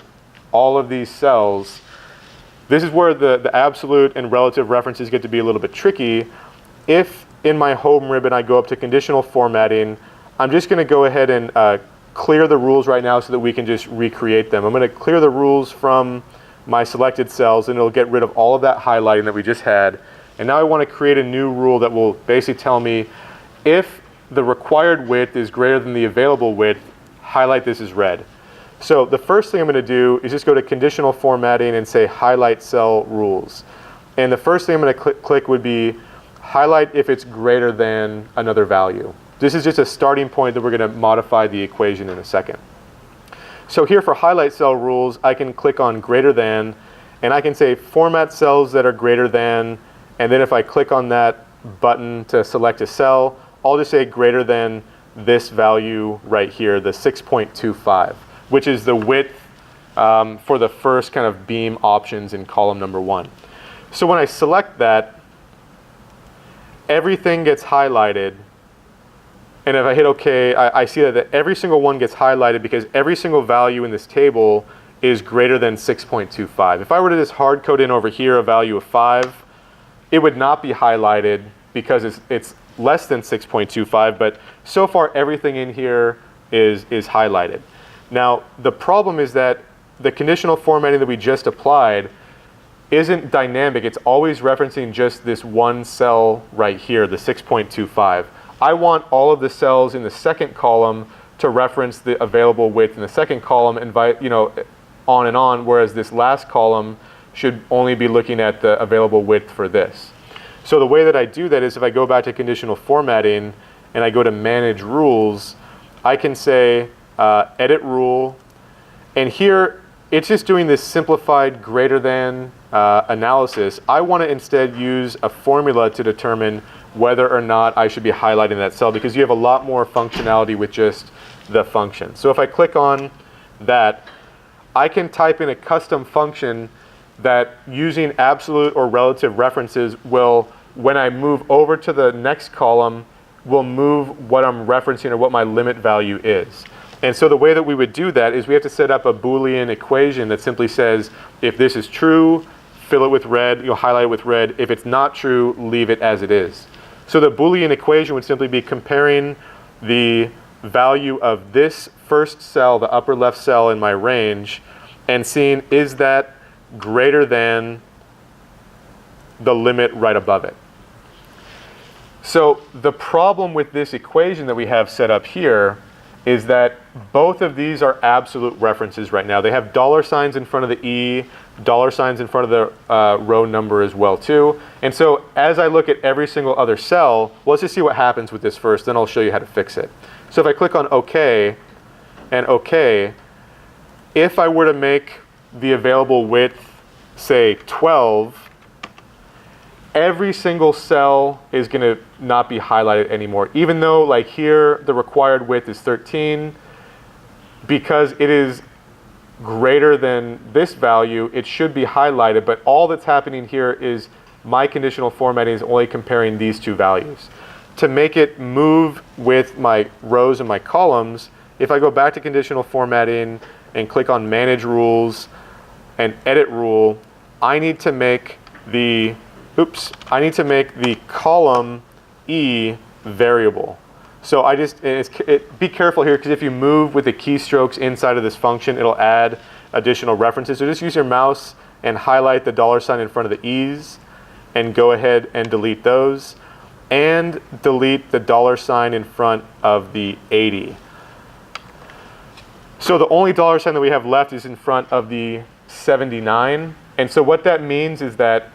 all of these cells, this is where the absolute and relative references get to be a little bit tricky. If in my home ribbon I go up to conditional formatting, I'm just going to go ahead and clear the rules right now so that we can just recreate them. I'm going to clear the rules from my selected cells and it'll get rid of all of that highlighting that we just had. And now I want to create a new rule that will basically tell me if the required width is greater than the available width, highlight this as red. So the first thing I'm going to do is just go to conditional formatting and say highlight cell rules. And the first thing I'm going to click would be highlight if it's greater than another value. This is just a starting point that we're going to modify the equation in a second. So here for highlight cell rules, I can click on greater than, and I can say format cells that are greater than, and then if I click on that button to select a cell, I'll just say greater than this value right here, the 6.25, which is the width for the first kind of beam options in column number 1. So when I select that, everything gets highlighted. And if I hit OK, I see that every single one gets highlighted because every single value in this table is greater than 6.25. If I were to just hard code in over here a value of 5, it would not be highlighted because it's less than 6.25. But so far, everything in here is highlighted. Now, the problem is that the conditional formatting that we just applied isn't dynamic. It's always referencing just this one cell right here, the 6.25. I want all of the cells in the second column to reference the available width in the second column and on and on, whereas this last column should only be looking at the available width for this. So the way that I do that is if I go back to conditional formatting and I go to manage rules, I can say edit rule, and here it's just doing this simplified greater than analysis. I want to instead use a formula to determine whether or not I should be highlighting that cell because you have a lot more functionality with just the function. So if I click on that, I can type in a custom function that using absolute or relative references will, when I move over to the next column, will move what I'm referencing or what my limit value is. And so the way that we would do that is we have to set up a Boolean equation that simply says if this is true, fill it with red, you'll highlight it with red. If it's not true, leave it as it is. So the Boolean equation would simply be comparing the value of this first cell, the upper left cell in my range, and seeing is that greater than the limit right above it. So the problem with this equation that we have set up here is that both of these are absolute references right now. They have dollar signs in front of the E, dollar signs in front of the row number as well too. And so as I look at every single other cell, let's just see what happens with this first, then I'll show you how to fix it. So if I click on OK and OK, if I were to make the available width, say 12, every single cell is going to not be highlighted anymore. Even though like here, the required width is 13, because it is greater than this value, it should be highlighted, but all that's happening here is my conditional formatting is only comparing these two values. To make it move with my rows and my columns, if I go back to conditional formatting and click on Manage Rules and Edit Rule, I need to make the column E variable. So be careful here, because if you move with the keystrokes inside of this function, it'll add additional references. So just use your mouse and highlight the $ in front of the E's and go ahead and delete those, and delete the $ in front of the 80. So the only $ that we have left is in front of the 79. And so what that means is that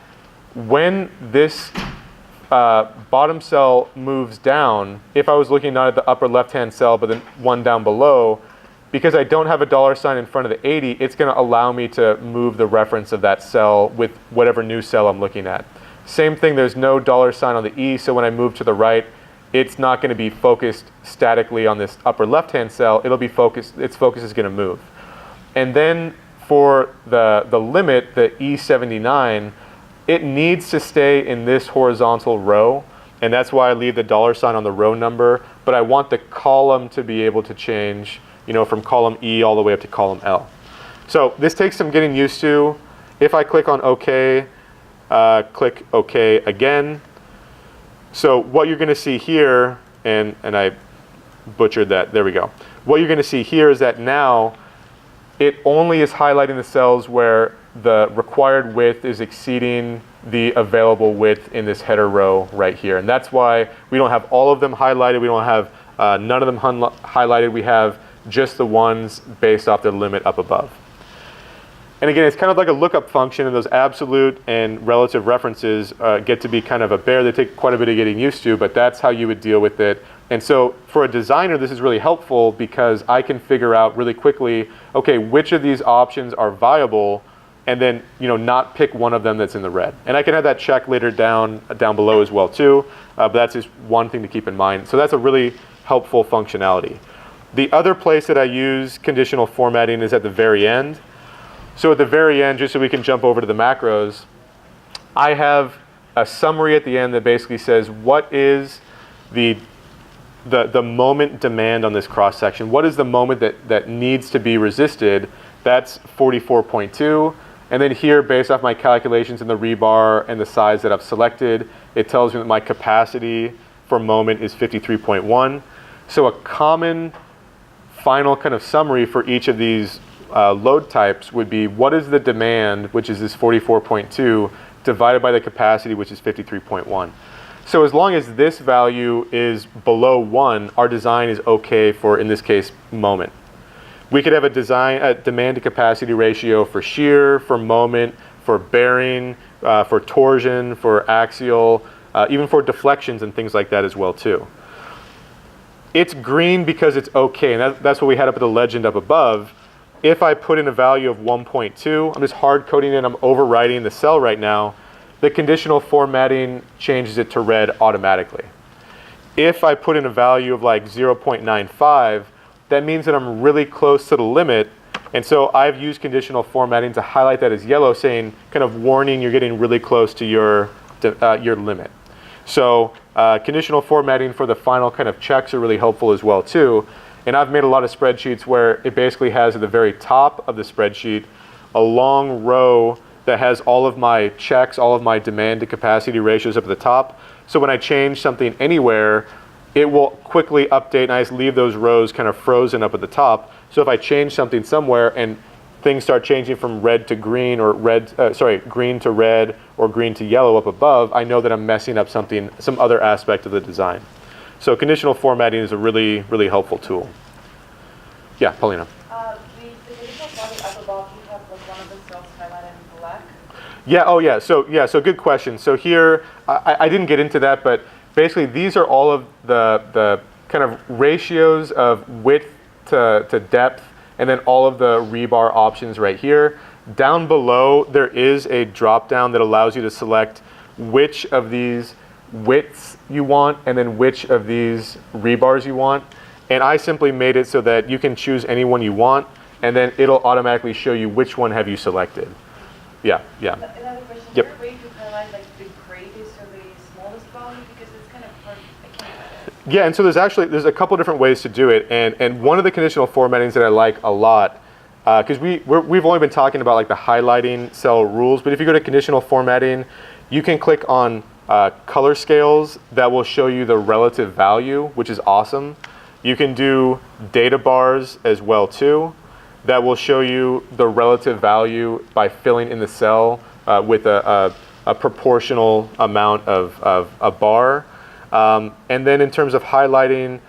when this bottom cell moves down, if I was looking not at the upper left-hand cell, but the one down below, because I don't have a $ in front of the 80, it's going to allow me to move the reference of that cell with whatever new cell I'm looking at. Same thing, there's no $ on the E, so when I move to the right, it's not going to be focused statically on this upper left-hand cell. It'll be focused, its focus is going to move. And then for the limit, the E79, it needs to stay in this horizontal row, and that's why I leave the $ on the row number, but I want the column to be able to change, from column E all the way up to column L. So this takes some getting used to. If I click on OK, click OK again. So what you're going to see here, and I butchered that, there we go. What you're going to see here is that now it only is highlighting the cells where the required width is exceeding the available width in this header row right here. And that's why we don't have all of them highlighted. We don't have none of them highlighted. We have just the ones based off their limit up above. And again, it's kind of like a lookup function, and those absolute and relative references get to be kind of a bear. They take quite a bit of getting used to, but that's how you would deal with it. And so for a designer, this is really helpful because I can figure out really quickly, okay, which of these options are viable, and then not pick one of them that's in the red. And I can have that check later down below as well too, but that's just one thing to keep in mind. So that's a really helpful functionality. The other place that I use conditional formatting is at the very end. So at the very end, just so we can jump over to the macros, I have a summary at the end that basically says what is the moment demand on this cross section. What is the moment that needs to be resisted? That's 44.2. And then here, based off my calculations in the rebar and the size that I've selected, it tells me that my capacity for moment is 53.1. So a common final kind of summary for each of these load types would be what is the demand, which is this 44.2, divided by the capacity, which is 53.1. So as long as this value is below 1, our design is okay for, in this case, moment. We could have a demand to capacity ratio for shear, for moment, for bearing, for torsion, for axial, even for deflections and things like that as well too. It's green because it's okay, and that's what we had up at the legend up above. If I put in a value of 1.2, I'm just hard coding it, I'm overwriting the cell right now, the conditional formatting changes it to red automatically. If I put in a value of like 0.95, that means that I'm really close to the limit, and so I've used conditional formatting to highlight that as yellow, saying, kind of warning you're getting really close to your limit. So conditional formatting for the final kind of checks are really helpful as well too. And I've made a lot of spreadsheets where it basically has at the very top of the spreadsheet a long row that has all of my checks, all of my demand to capacity ratios up at the top. So when I change something anywhere, it will quickly update, and I just leave those rows kind of frozen up at the top. So if I change something somewhere and things start changing from red to green, or green to red, or green to yellow up above, I know that I'm messing up something, some other aspect of the design. So conditional formatting is a really, really helpful tool. Yeah, Paulina. The conditional formatting up above, you have like one of the cells highlighted in black. Yeah. Oh, yeah. So good question. So here, I didn't get into that, but basically these are all of the kind of ratios of width to depth, and then all of the rebar options right here. Down below, there is a drop down that allows you to select which of these widths you want and then which of these rebars you want. And I simply made it so that you can choose any one you want, and then it'll automatically show you which one have you selected. Yeah. Another question, is Yep. there a way to highlight like the greatest or the smallest value? Because it's kind of hard, I can't. Yeah, and so there's a couple different ways to do it, and one of the conditional formattings that I like a lot, because we've only been talking about like the highlighting cell rules, but if you go to conditional formatting, you can click on color scales that will show you the relative value, which is awesome. You can do data bars as well too, that will show you the relative value by filling in the cell with a proportional amount of a bar. And then in terms of highlighting,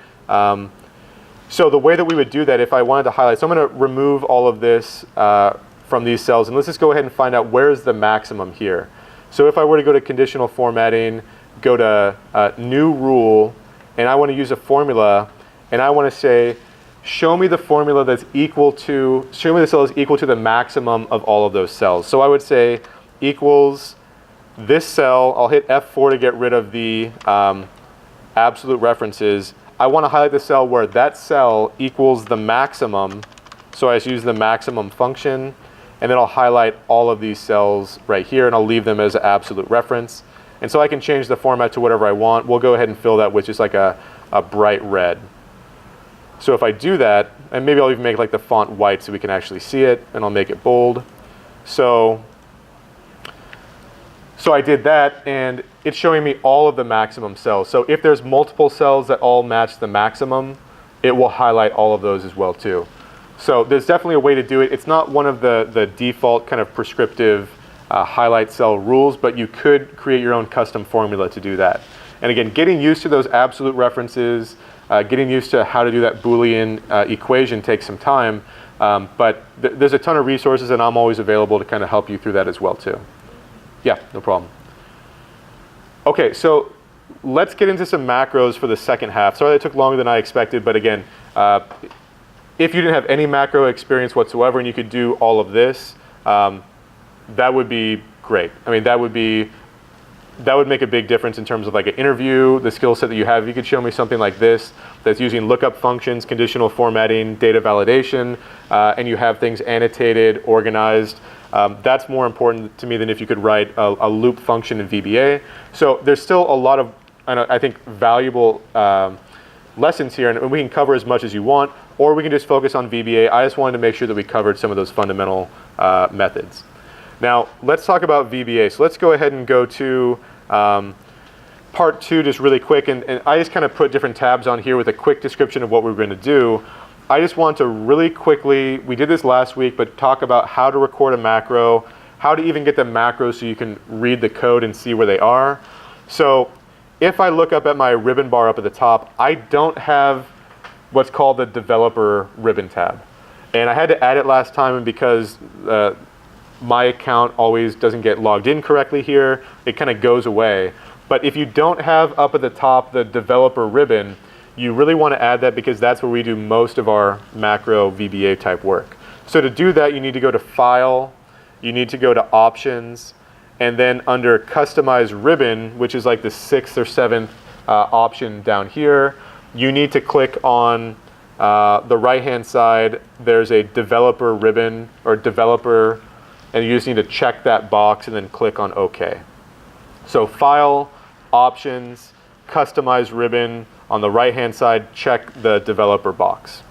so the way that we would do that if I wanted to highlight, so I'm going to remove all of this from these cells, and let's just go ahead and find out where's the maximum here. So if I were to go to conditional formatting, go to new rule, and I want to use a formula, and I want to say, show me the formula that's equal to, show me the cell is equal to the maximum of all of those cells. So I would say equals this cell. I'll hit F4 to get rid of the absolute references. I want to highlight the cell where that cell equals the maximum. So I just use the maximum function, and then I'll highlight all of these cells right here, and I'll leave them as an absolute reference. And so I can change the format to whatever I want. We'll go ahead and fill that with just like a bright red. So if I do that, and maybe I'll even make like the font white so we can actually see it, and I'll make it bold. So I did that, and it's showing me all of the maximum cells. So if there's multiple cells that all match the maximum, it will highlight all of those as well too. So there's definitely a way to do it. It's not one of the default kind of prescriptive highlight cell rules, but you could create your own custom formula to do that. And again, getting used to those absolute references, getting used to how to do that Boolean equation takes some time, but there's a ton of resources, and I'm always available to kind of help you through that as well too. Yeah, no problem. Okay, so let's get into some macros for the second half. Sorry that took longer than I expected, but again, if you didn't have any macro experience whatsoever and you could do all of this, that would be great. I mean, that would make a big difference in terms of like an interview, the skill set that you have. If you could show me something like this that's using lookup functions, conditional formatting, data validation, and you have things annotated, organized, that's more important to me than if you could write a loop function in VBA. So there's still a lot of, I think, valuable lessons here, and we can cover as much as you want, or we can just focus on VBA. I just wanted to make sure that we covered some of those fundamental methods. Now, let's talk about VBA. So let's go ahead and go to part 2 just really quick. And I just kind of put different tabs on here with a quick description of what we're going to do. I just want to really quickly, we did this last week, but talk about how to record a macro, how to even get the macros so you can read the code and see where they are. So if I look up at my ribbon bar up at the top, I don't have what's called the developer ribbon tab. And I had to add it last time, and because my account always doesn't get logged in correctly here, it kind of goes away. But if you don't have up at the top the developer ribbon, you really want to add that, because that's where we do most of our macro VBA type work. So to do that, you need to go to File, you need to go to Options, and then under Customize Ribbon, which is like the 6th or 7th option down here, you need to click on the right-hand side. There's a developer ribbon or developer, and you just need to check that box and then click on OK. So File, Options, Customize Ribbon. On the right-hand side, check the developer box.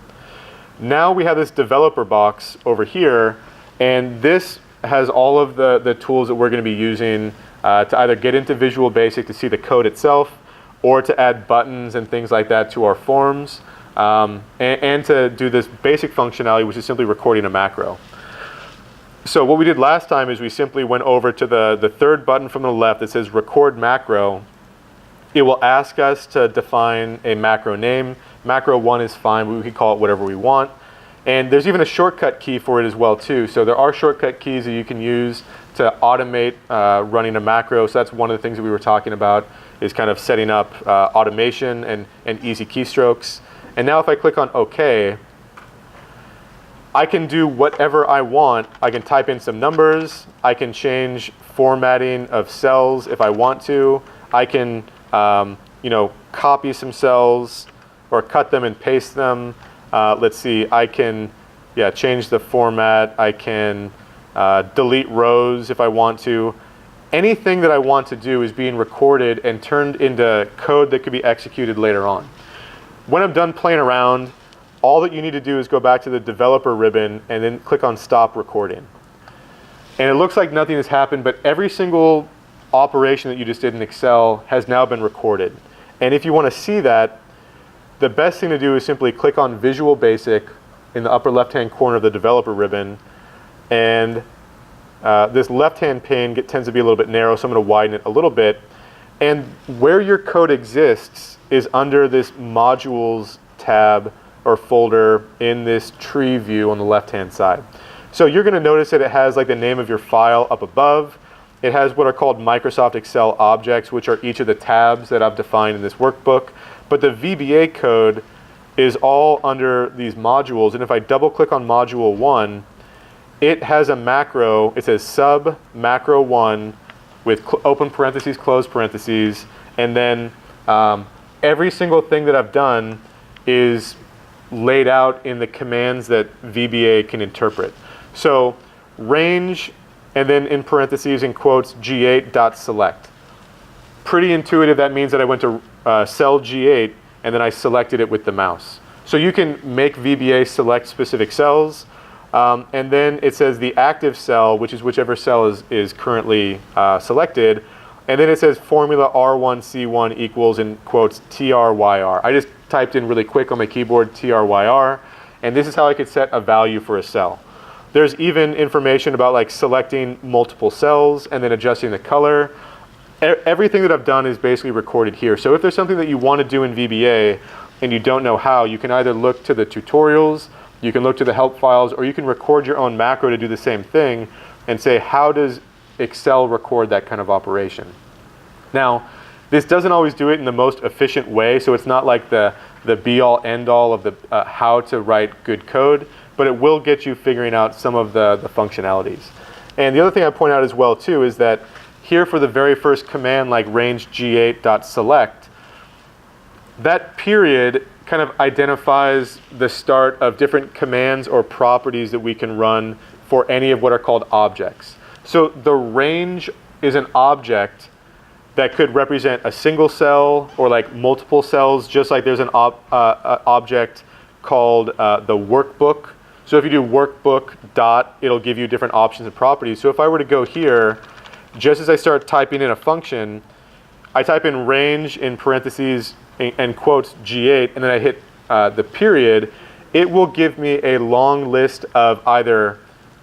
Now we have this developer box over here, and this has all of the tools that we're going to be using to either get into Visual Basic to see the code itself, or to add buttons and things like that to our forms, and to do this basic functionality, which is simply recording a macro. So what we did last time is we simply went over to the third button from the left that says Record Macro. It will ask us to define a macro name. Macro 1 is fine, but we can call it whatever we want. And there's even a shortcut key for it as well too. So there are shortcut keys that you can use to automate running a macro. So that's one of the things that we were talking about, is kind of setting up automation and easy keystrokes. And now if I click on OK, I can do whatever I want. I can type in some numbers. I can change formatting of cells if I want to. I can, copy some cells or cut them and paste them. Let's see, I can, change the format. I can delete rows if I want to. Anything that I want to do is being recorded and turned into code that could be executed later on. When I'm done playing around, all that you need to do is go back to the developer ribbon and then click on stop recording. And it looks like nothing has happened, but every single operation that you just did in Excel has now been recorded. And if you want to see that, the best thing to do is simply click on Visual Basic in the upper left-hand corner of the developer ribbon. And this left-hand pane tends to be a little bit narrow, so I'm going to widen it a little bit. And where your code exists is under this Modules tab or folder in this tree view on the left-hand side. So you're going to notice that it has like the name of your file up above. It has what are called Microsoft Excel objects, which are each of the tabs that I've defined in this workbook. But the VBA code is all under these modules. And if I double-click on Module 1, it has a macro. It says sub macro 1 with open parentheses, close parentheses. And then every single thing that I've done is laid out in the commands that VBA can interpret. So range, and then in parentheses, in quotes, G8.select. Pretty intuitive. That means that I went to cell G8, and then I selected it with the mouse. So you can make VBA select specific cells. And then it says the active cell, which is whichever cell is currently selected. And then it says formula R1C1 equals, in quotes, TRYR. I just typed in really quick on my keyboard TRYR. And this is how I could set a value for a cell. There's even information about like selecting multiple cells and then adjusting the color. Everything that I've done is basically recorded here. So if there's something that you want to do in VBA and you don't know how, you can either look to the tutorials, you can look to the help files, or you can record your own macro to do the same thing and say, how does Excel record that kind of operation? Now, this doesn't always do it in the most efficient way, so it's not like the be-all, end-all of the how to write good code, but it will get you figuring out some of the functionalities. And the other thing I point out as well, too, is that here for the very first command, like range G8.select, that period kind of identifies the start of different commands or properties that we can run for any of what are called objects. So the range is an object that could represent a single cell or like multiple cells, just like there's an object called the workbook. So if you do workbook dot, it'll give you different options and properties. So if I were to go here, just as I start typing in a function, I type in range in parentheses and quotes G8, and then I hit the period, it will give me a long list of either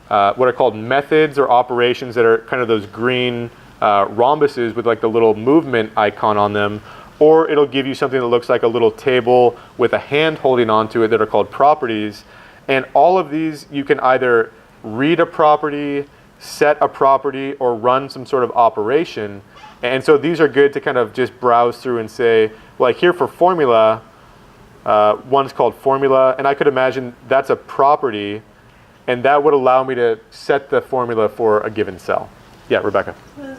what are called methods or operations that are kind of those green rhombuses with like the little movement icon on them, or it'll give you something that looks like a little table with a hand holding onto it that are called properties. And all of these, you can either read a property, set a property, or run some sort of operation. And so these are good to kind of just browse through and say, like here for formula, one's called formula, and I could imagine that's a property, and that would allow me to set the formula for a given cell. Yeah, Rebecca. Was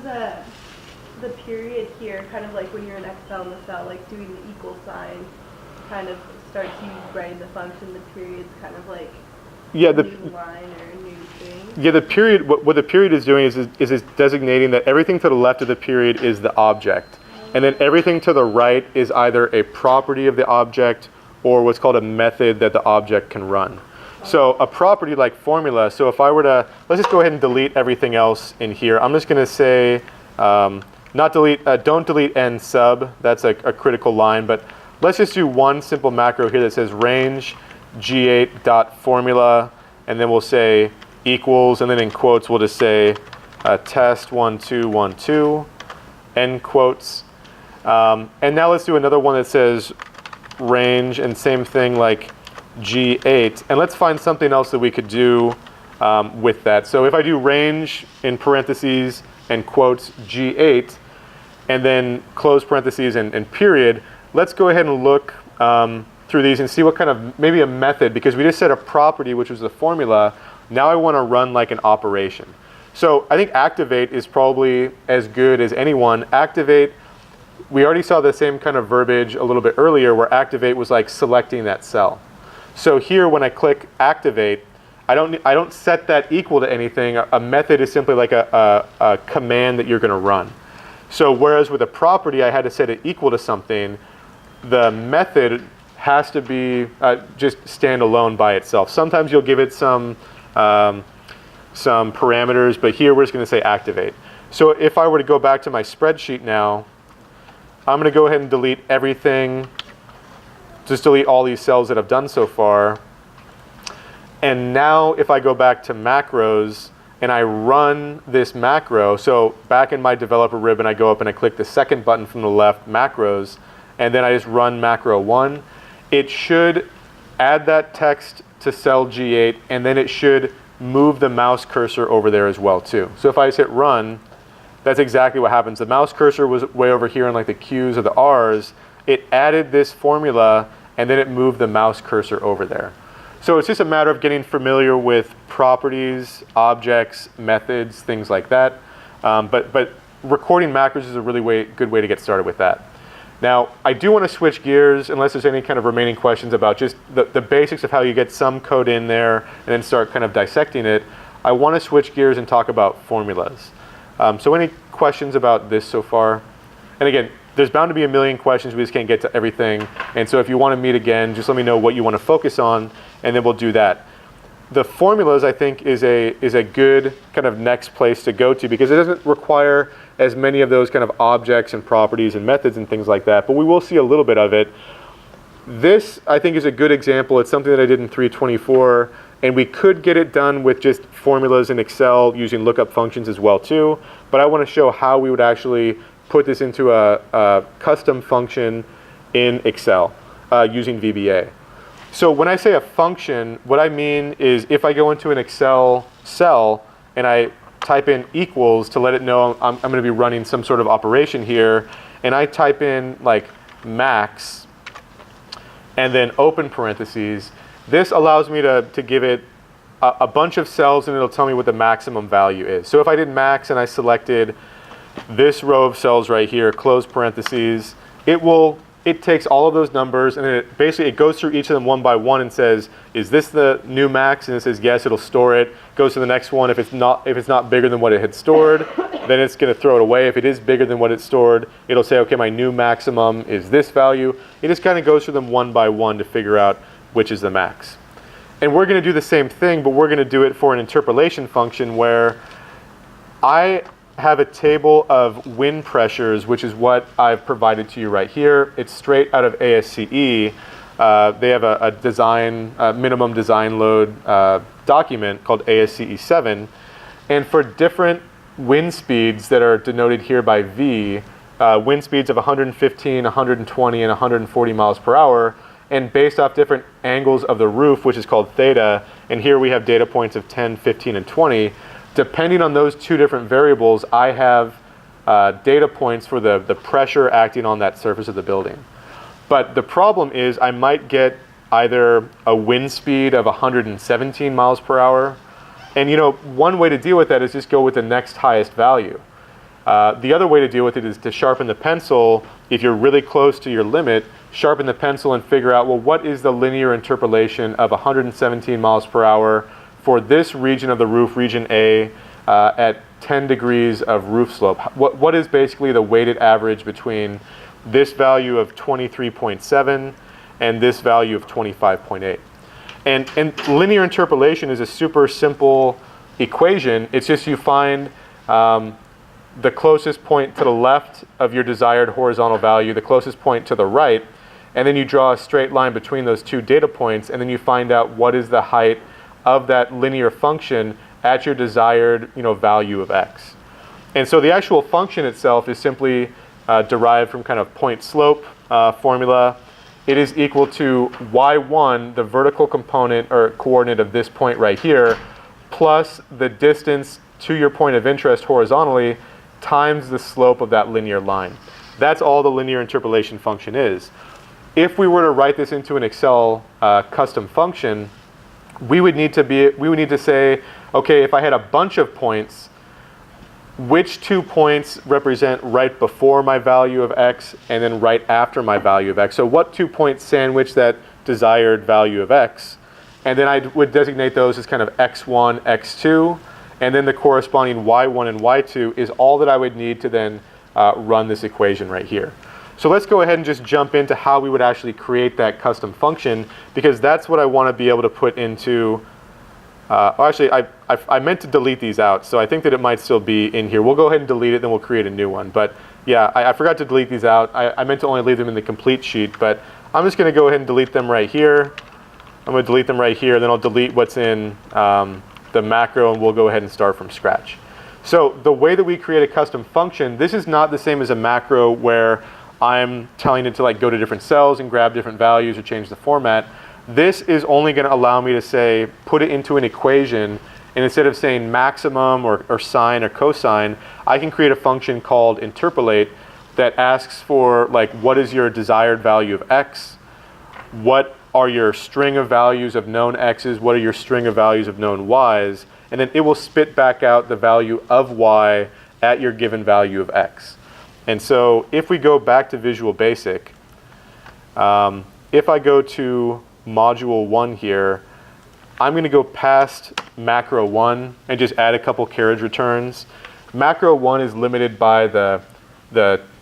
the period here kind of like when you're in Excel in the cell, like doing the equal sign, kind of starts you writing the function, the period's kind of like a new line or a new thing? Yeah, the period, what the period is doing is it's designating that everything to the left of the period is the object. And then everything to the right is either a property of the object or what's called a method that the object can run. So a property like formula, so if I were to, let's just go ahead and delete everything else in here. I'm just going to say, don't delete n sub. That's a critical line. But let's just do one simple macro here that says range G8.formula, and then we'll say equals, and then in quotes we'll just say test1212, end quotes. And now let's do another one that says range, and same thing like G8. And let's find something else that we could do with that. So if I do range in parentheses and quotes G8, and then close parentheses and period, let's go ahead and look through these and see what kind of, maybe a method, because we just said a property, which was the formula. Now I want to run like an operation. So I think activate is probably as good as anyone. Activate, we already saw the same kind of verbiage a little bit earlier where activate was like selecting that cell. So here when I click activate, I don't set that equal to anything. A method is simply like a command that you're going to run. So whereas with a property I had to set it equal to something, the method has to be just stand alone by itself. Sometimes you'll give it some parameters, but here we're just going to say activate. So if I were to go back to my spreadsheet now, I'm going to go ahead and delete everything, just delete all these cells that I've done so far. And now if I go back to macros and I run this macro, so back in my developer ribbon, I go up and I click the second button from the left, macros, and then I just run macro 1. It should add that text to cell G8, and then it should move the mouse cursor over there as well too. So if I just hit run, that's exactly what happens. The mouse cursor was way over here in like the Q's or the R's. It added this formula, and then it moved the mouse cursor over there. So it's just a matter of getting familiar with properties, objects, methods, things like that. But recording macros is a really good way to get started with that. Now, I do want to switch gears, unless there's any kind of remaining questions about just the basics of how you get some code in there and then start kind of dissecting it. I want to switch gears and talk about formulas. So any questions about this so far? And again, there's bound to be a million questions. We just can't get to everything. And so if you want to meet again, just let me know what you want to focus on, and then we'll do that. The formulas, I think, is a good kind of next place to go to, because it doesn't require as many of those kind of objects and properties and methods and things like that, but we will see a little bit of it. This, I think, is a good example. It's something that I did in 324, and we could get it done with just formulas in Excel using lookup functions as well too, but I want to show how we would actually put this into a custom function in Excel using VBA. So when I say a function, what I mean is if I go into an Excel cell and I type in equals to let it know I'm going to be running some sort of operation here, and I type in like max and then open parentheses, this allows me to give it a bunch of cells, and it'll tell me what the maximum value is. So if I did max and I selected this row of cells right here, close parentheses, it takes all of those numbers, and then it goes through each of them one by one and says, is this the new max? And it says yes, it'll store it. Goes to the next one. If it's not bigger than what it had stored, then it's going to throw it away. If it is bigger than what it stored, it'll say, okay, my new maximum is this value. It just kind of goes through them one by one to figure out which is the max. And we're going to do the same thing, but we're going to do it for an interpolation function where I have a table of wind pressures, which is what I've provided to you right here. It's straight out of ASCE. They have a design, minimum design load document called ASCE 7. And for different wind speeds that are denoted here by V, wind speeds of 115, 120, and 140 miles per hour, and based off different angles of the roof, which is called theta, and here we have data points of 10, 15, and 20. Depending on those two different variables, I have data points for the pressure acting on that surface of the building. But the problem is I might get either a wind speed of 117 miles per hour, and one way to deal with that is just go with the next highest value. The other way to deal with it is to sharpen the pencil. If you're really close to your limit, sharpen the pencil and figure out, well, what is the linear interpolation of 117 miles per hour for this region of the roof, region A, at 10 degrees of roof slope? What is basically the weighted average between this value of 23.7 and this value of 25.8? And linear interpolation is a super simple equation. It's just you find the closest point to the left of your desired horizontal value, the closest point to the right, and then you draw a straight line between those two data points, and then you find out what is the height of that linear function at your desired value of x. And so the actual function itself is simply derived from kind of point slope formula. It is equal to y1, the vertical component or coordinate of this point right here, plus the distance to your point of interest horizontally times the slope of that linear line. That's all the linear interpolation function is. if we were to write this into an Excel custom function, we would need to say, okay, if I had a bunch of points, which 2 points represent right before my value of x and then right after my value of x? So what 2 points sandwich that desired value of x? And then I would designate those as kind of x1, x2, and then the corresponding y1 and y2 is all that I would need to then run this equation right here. So let's go ahead and just jump into how we would actually create that custom function, because that's what I want to be able to put into. Actually, I meant to delete these out, so I think that it might still be in here. We'll go ahead and delete it, then we'll create a new one. But yeah, I forgot to delete these out. I meant to only leave them in the complete sheet, but I'm just going to go ahead and delete them right here. I'm going to delete them right here, then I'll delete what's in the macro, and we'll go ahead and start from scratch. So the way that we create a custom function, this is not the same as a macro where I'm telling it to like go to different cells and grab different values or change the format. This is only going to allow me to say, put it into an equation, and instead of saying maximum or sine or cosine, I can create a function called interpolate that asks for like, what is your desired value of x? What are your string of values of known x's? What are your string of values of known y's? And then it will spit back out the value of y at your given value of x. And so if we go back to Visual Basic, if I go to module 1 here, I'm going to go past macro 1 and just add a couple carriage returns. Macro 1 is limited by the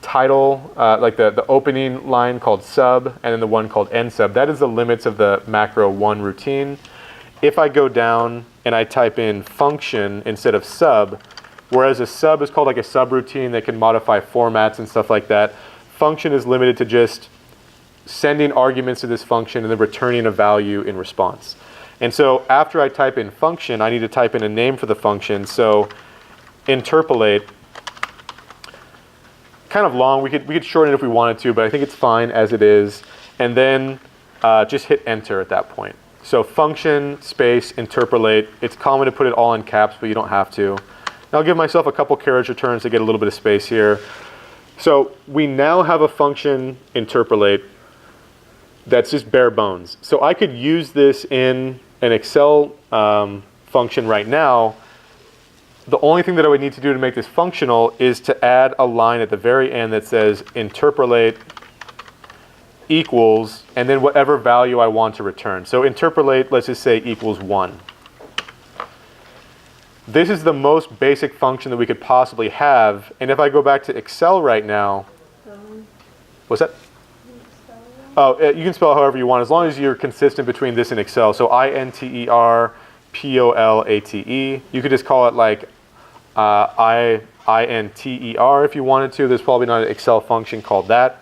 title, like the opening line called sub, and then the one called end sub. That is the limits of the macro 1 routine. If I go down and I type in function instead of sub, whereas a sub is called like a subroutine that can modify formats and stuff like that, function is limited to just sending arguments to this function and then returning a value in response. And so after I type in function, I need to type in a name for the function. So interpolate, kind of long. We could shorten it if we wanted to, but I think it's fine as it is. And then just hit enter at that point. So function space interpolate. It's common to put it all in caps, but you don't have to. And I'll give myself a couple carriage returns to get a little bit of space here. So we now have a function interpolate that's just bare bones. So I could use this in an Excel function right now. The only thing that I would need to do to make this functional is to add a line at the very end that says interpolate equals, and then whatever value I want to return. So interpolate, let's just say equals 1. This is the most basic function that we could possibly have. And if I go back to Excel right now, what's that? Oh, you can spell it however you want, as long as you're consistent between this and Excel. So interpolate. You could just call it like inter if you wanted to. There's probably not an Excel function called that.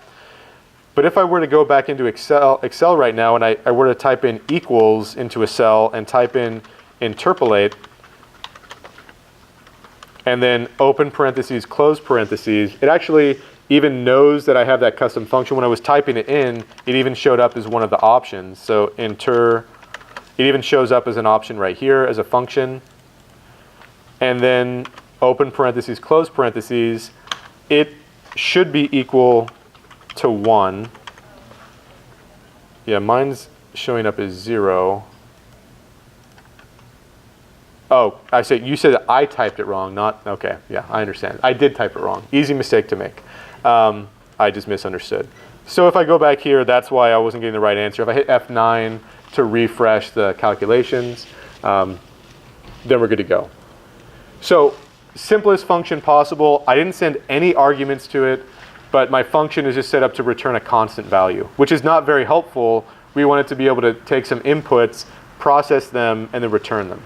But if I were to go back into Excel right now and I were to type in equals into a cell and type in interpolate, and then open parentheses, close parentheses, it actually even knows that I have that custom function. When I was typing it in, it even showed up as one of the options. So it even shows up as an option right here as a function. And then open parentheses, close parentheses, it should be equal to 1. Yeah, mine's showing up as 0. Oh, you said that I typed it wrong, not, okay, yeah, I understand. I did type it wrong. Easy mistake to make. I just misunderstood. So if I go back here, that's why I wasn't getting the right answer. If I hit F9 to refresh the calculations, then we're good to go. So simplest function possible. I didn't send any arguments to it, but my function is just set up to return a constant value, which is not very helpful. We want it to be able to take some inputs, process them, and then return them.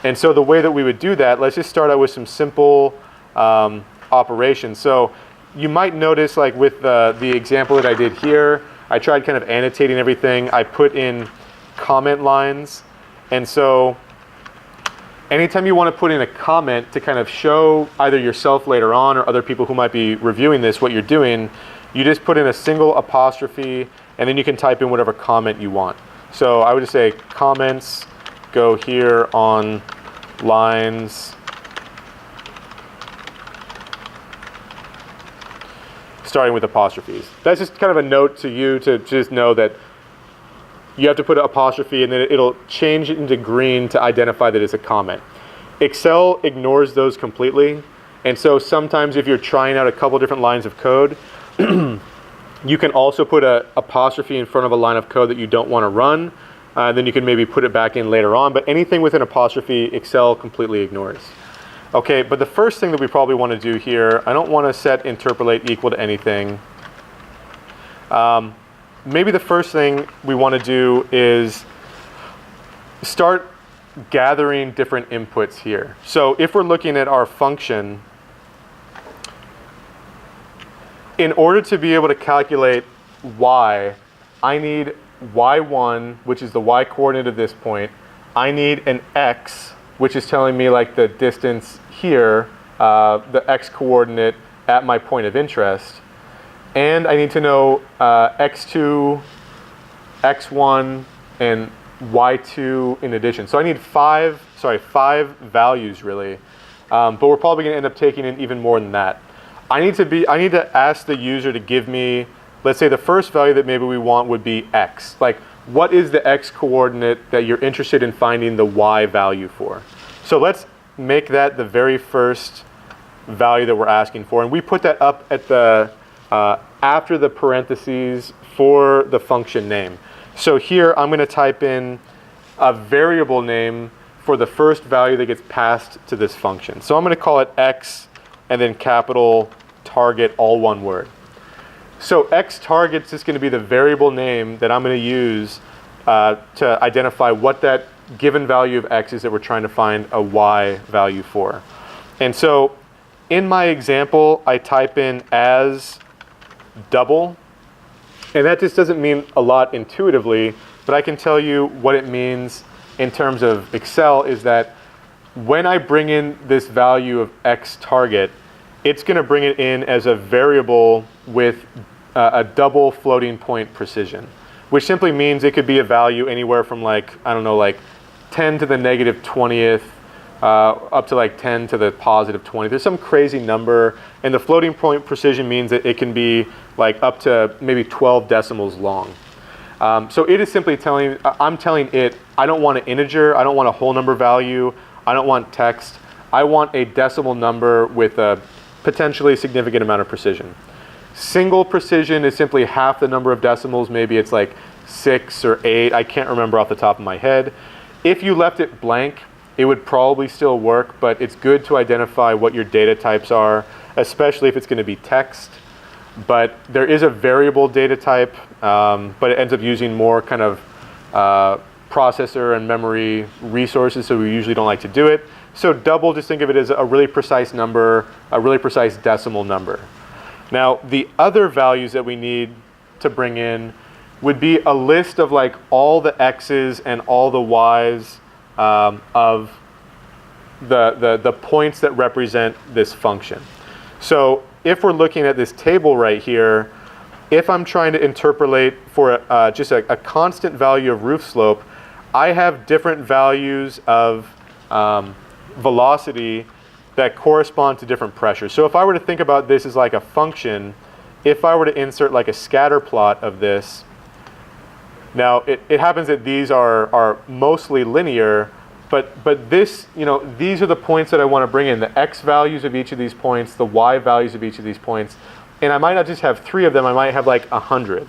And so the way that we would do that, let's just start out with some simple operations. So you might notice, like with the example that I did here, I tried kind of annotating everything. I put in comment lines. And so anytime you want to put in a comment to kind of show either yourself later on or other people who might be reviewing this what you're doing, you just put in a single apostrophe, and then you can type in whatever comment you want. So I would just say comments go here on lines starting with apostrophes. That's just kind of a note to you to just know that you have to put an apostrophe and then it'll change it into green to identify that it's a comment. Excel ignores those completely. And so sometimes if you're trying out a couple different lines of code, you can also put an apostrophe in front of a line of code that you don't want to run. Then you can maybe put it back in later on. But anything with an apostrophe, Excel completely ignores. Okay, but the first thing that we probably want to do here, I don't want to set interpolate equal to anything. Maybe the first thing we want to do is start gathering different inputs here. So if we're looking at our function, in order to be able to calculate y, I need y1, which is the y coordinate of this point. I need an x, which is telling me like the distance here, the x coordinate at my point of interest. And I need to know x2, x1, and y2 in addition. So I need five values really. But we're probably going to end up taking in even more than that. I need to ask the user to give me, let's say the first value that maybe we want would be x. Like, what is the x coordinate that you're interested in finding the y value for? So let's make that the very first value that we're asking for. And we put that up at the after the parentheses for the function name. So here I'm going to type in a variable name for the first value that gets passed to this function. So I'm going to call it x and then capital target, all one word. So x target is just going to be the variable name that I'm going to use to identify what that given value of x is that we're trying to find a y value for. And so in my example, I type in as double. And that just doesn't mean a lot intuitively, but I can tell you what it means in terms of Excel is that when I bring in this value of x target, it's going to bring it in as a variable with a double floating point precision, which simply means it could be a value anywhere from like, I don't know, like 10 to the negative 20th up to like 10 to the positive 20. There's some crazy number, and the floating point precision means that it can be like up to maybe 12 decimals long. So it is simply telling, I'm telling it, I don't want an integer, I don't want a whole number value, I don't want text, I want a decimal number with a potentially significant amount of precision. Single precision is simply half the number of decimals, maybe it's like 6 or 8, I can't remember off the top of my head. If you left it blank, it would probably still work, but it's good to identify what your data types are, especially if it's going to be text. But there is a variable data type, but it ends up using more kind of processor and memory resources, so we usually don't like to do it. So double, just think of it as a really precise number, a really precise decimal number. Now, the other values that we need to bring in would be a list of like all the x's and all the y's of the points that represent this function. So if we're looking at this table right here, if I'm trying to interpolate for just a constant value of roof slope, I have different values of velocity that correspond to different pressures. So if I were to think about this as like a function, if I were to insert like a scatter plot of this, now it happens that these are mostly linear, but this, you know, these are the points that I want to bring in, the x values of each of these points, the y values of each of these points, and I might not just have 3 of them, I might have like 100.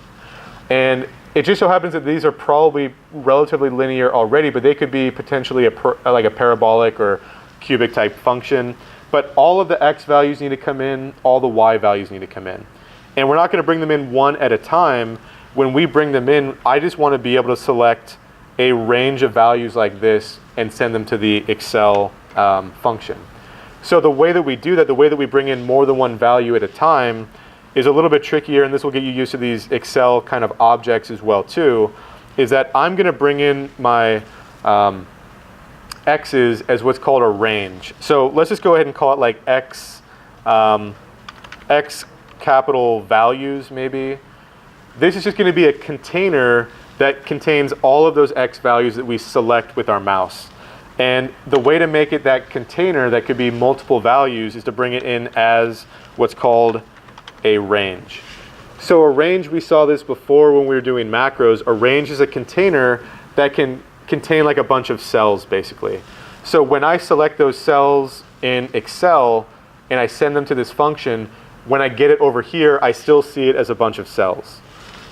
And it just so happens that these are probably relatively linear already, but they could be potentially like a parabolic or cubic type function. But all of the x values need to come in, all the y values need to come in. And we're not going to bring them in one at a time. When we bring them in, I just want to be able to select a range of values like this and send them to the Excel function. So the way that we do that, the way that we bring in more than one value at a time, is a little bit trickier, and this will get you used to these Excel kind of objects as well too, is that I'm going to bring in my x's as what's called a range. So let's just go ahead and call it like x capital values maybe. This is just going to be a container that contains all of those x values that we select with our mouse. And the way to make it that container that could be multiple values is to bring it in as what's called a range. So a range, we saw this before when we were doing macros. A range is a container that can contain like a bunch of cells, basically. So when I select those cells in Excel and I send them to this function, when I get it over here, I still see it as a bunch of cells.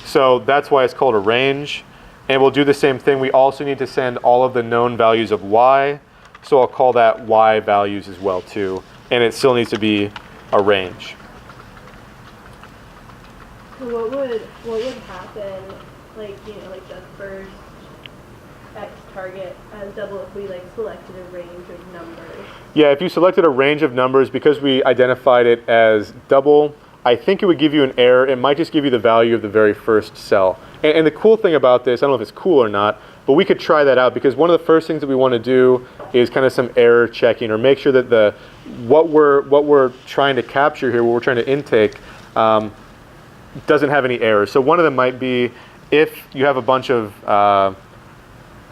So that's why it's called a range. And we'll do the same thing. We also need to send all of the known values of y. So I'll call that y values as well too. And it still needs to be a range. So what would happen, like, you know, like the first X target as double if we like selected a range of numbers? Yeah, if you selected a range of numbers, because we identified it as double, I think it would give you an error. It might just give you the value of the very first cell. And the cool thing about this, I don't know if it's cool or not, but we could try that out, because one of the first things that we want to do is kind of some error checking, or make sure that what we're trying to capture here, what we're trying to intake, doesn't have any errors. So one of them might be if you have a bunch of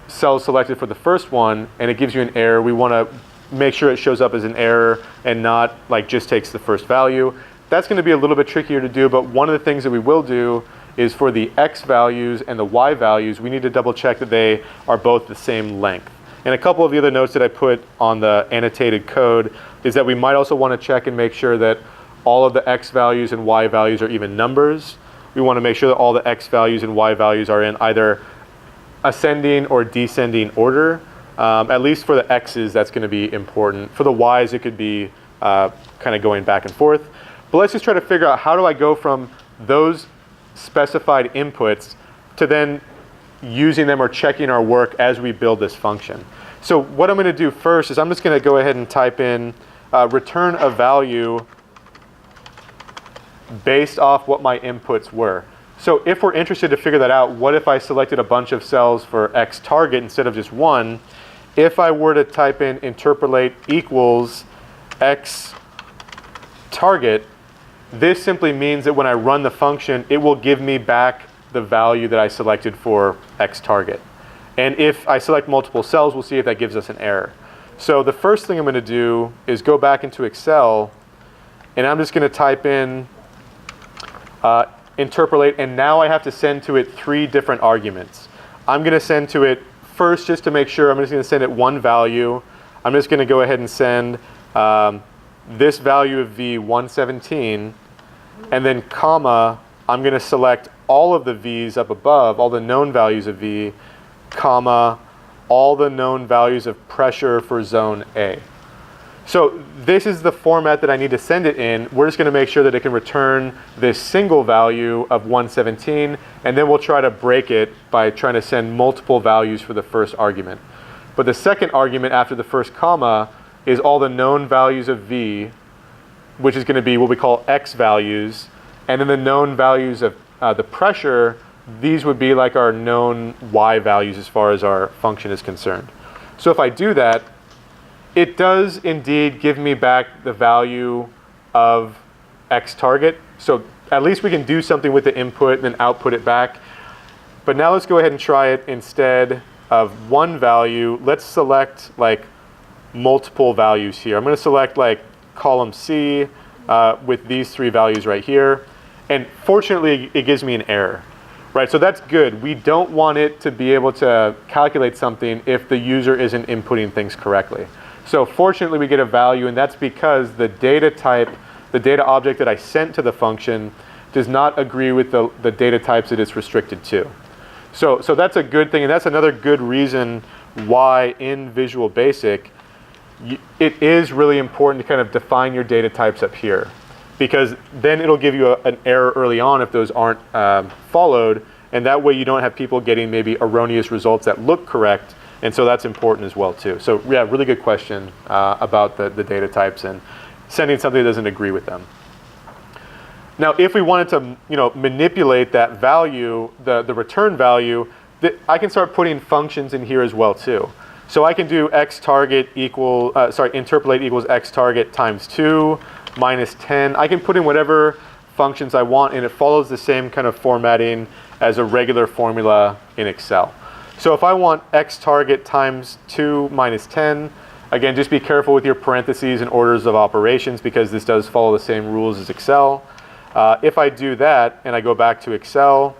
cells selected for the first one and it gives you an error, we want to make sure it shows up as an error and not like just takes the first value. That's going to be a little bit trickier to do, but one of the things that we will do is for the X values and the Y values, we need to double check that they are both the same length. And a couple of the other notes that I put on the annotated code is that we might also want to check and make sure that all of the X values and Y values are even numbers. We want to make sure that all the X values and Y values are in either ascending or descending order. At least for the X's, that's going to be important. For the Y's, it could be kind of going back and forth. But let's just try to figure out, how do I go from those specified inputs to then using them or checking our work as we build this function. So what I'm going to do first is I'm just going to go ahead and type in return a value based off what my inputs were. So if we're interested to figure that out, what if I selected a bunch of cells for X target instead of just one? If I were to type in interpolate equals X target, this simply means that when I run the function, it will give me back the value that I selected for X target. And if I select multiple cells, we'll see if that gives us an error. So the first thing I'm going to do is go back into Excel, and I'm just going to type in interpolate, and now I have to send to it 3 different arguments. I'm going to send to it first, just to make sure, I'm just going to send it one value. I'm just going to go ahead and send this value of V 117, and then comma, I'm going to select all of the V's up above, all the known values of V, comma, all the known values of pressure for zone A. So this is the format that I need to send it in. We're just going to make sure that it can return this single value of 117, and then we'll try to break it by trying to send multiple values for the first argument. But the second argument after the first comma is all the known values of V, which is going to be what we call X values, and then the known values of the pressure, these would be like our known Y values as far as our function is concerned. So if I do that, it does indeed give me back the value of X target. So at least we can do something with the input and then output it back. But now let's go ahead and try it instead of one value. Let's select like multiple values here. I'm going to select like column C with these 3 values right here. And fortunately, it gives me an error. Right, so that's good. We don't want it to be able to calculate something if the user isn't inputting things correctly. So fortunately, we get a value, and that's because the data type, the data object that I sent to the function, does not agree with the data types that it's restricted to. So that's a good thing, and that's another good reason why in Visual Basic, it is really important to kind of define your data types up here, because then it'll give you an error early on if those aren't followed, and that way you don't have people getting maybe erroneous results that look correct, and so that's important as well too. So yeah, really good question about the data types and sending something that doesn't agree with them. Now, if we wanted to manipulate that value, the return value, I can start putting functions in here as well too. So I can do interpolate equals X target times 2 minus 10. I can put in whatever functions I want, and it follows the same kind of formatting as a regular formula in Excel. So if I want X target times 2 minus 10, again, just be careful with your parentheses and orders of operations, because this does follow the same rules as Excel. If I do that and I go back to Excel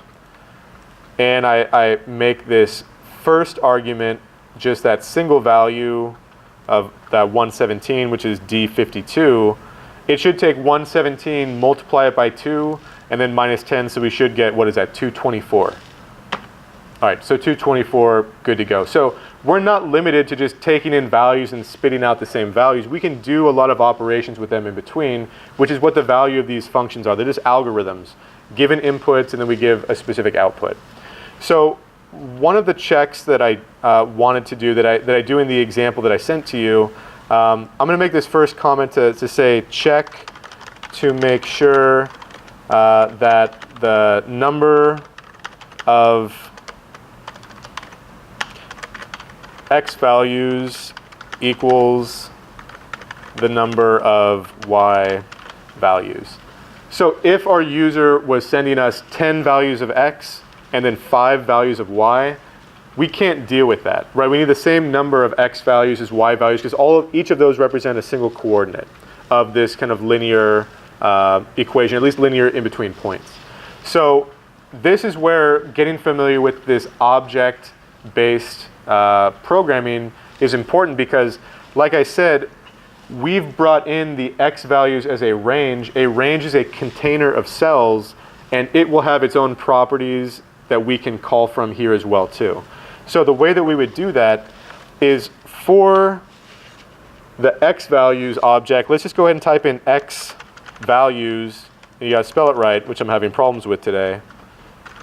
and I make this first argument just that single value of that 117, which is D52, it should take 117, multiply it by 2, and then minus 10, so we should get, what is that, 224. All right, so 224, good to go. So we're not limited to just taking in values and spitting out the same values. We can do a lot of operations with them in between, which is what the value of these functions are. They're just algorithms, given inputs, and then we give a specific output. So one of the checks that I wanted to do, that I do in the example that I sent to you, I'm going to make this first comment to say check to make sure that the number of x values equals the number of y values. So if our user was sending us 10 values of x and then 5 values of y, we can't deal with that, right? We need the same number of x values as y values because each of those represent a single coordinate of this kind of linear equation, at least linear in between points. So this is where getting familiar with this object-based programming is important because, like I said, we've brought in the x values as a range. A range is a container of cells, and it will have its own properties that we can call from here as well too. So the way that we would do that is for the x values object, let's just go ahead and type in x values, and you gotta spell it right, which I'm having problems with today.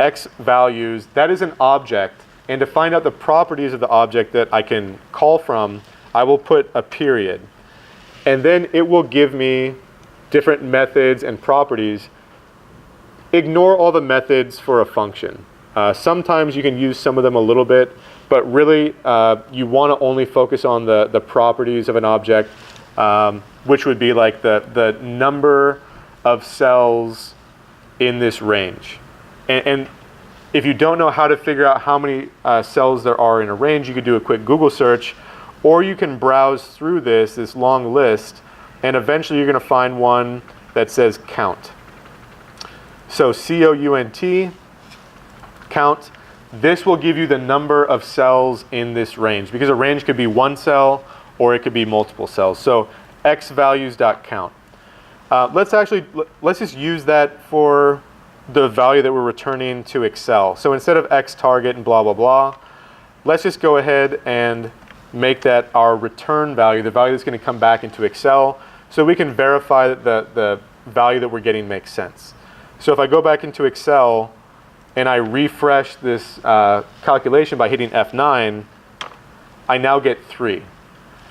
X values, that is an object. And to find out the properties of the object that I can call from, I will put a period. And then it will give me different methods and properties. Ignore all the methods for a function. Sometimes you can use some of them a little bit, but really you want to only focus on the properties of an object, which would be like the number of cells in this range. And if you don't know how to figure out how many cells there are in a range, you could do a quick Google search, or you can browse through this long list, and eventually you're going to find one that says count. So C-O-U-N-T, count. This will give you the number of cells in this range, because a range could be one cell or it could be multiple cells. So xvalues.count. Let's just use that for the value that we're returning to Excel. So instead of x target and blah, blah, blah, let's just go ahead and make that our return value, the value that's going to come back into Excel, so we can verify that the value that we're getting makes sense. So if I go back into Excel and I refresh this calculation by hitting F9, I now get 3.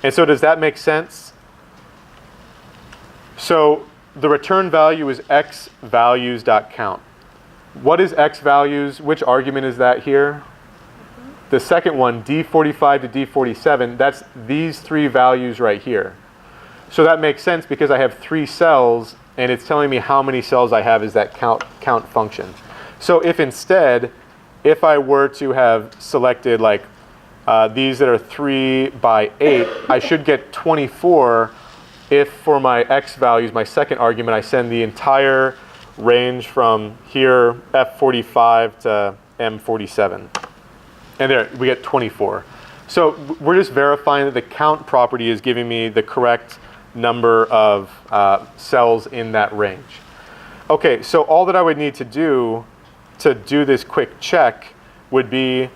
And so does that make sense? So the return value is xvalues.count. What is xvalues? Which argument is that here? The second one, D45 to D47, that's these 3 values right here. So that makes sense because I have 3 cells and it's telling me how many cells I have as that count function. So if instead, if I were to have selected like these that are 3 by 8, I should get 24 if for my x values, my second argument, I send the entire range from here, F45 to M47. And there, we get 24. So we're just verifying that the count property is giving me the correct number of cells in that range. Okay, so all that I would need to do this quick check would be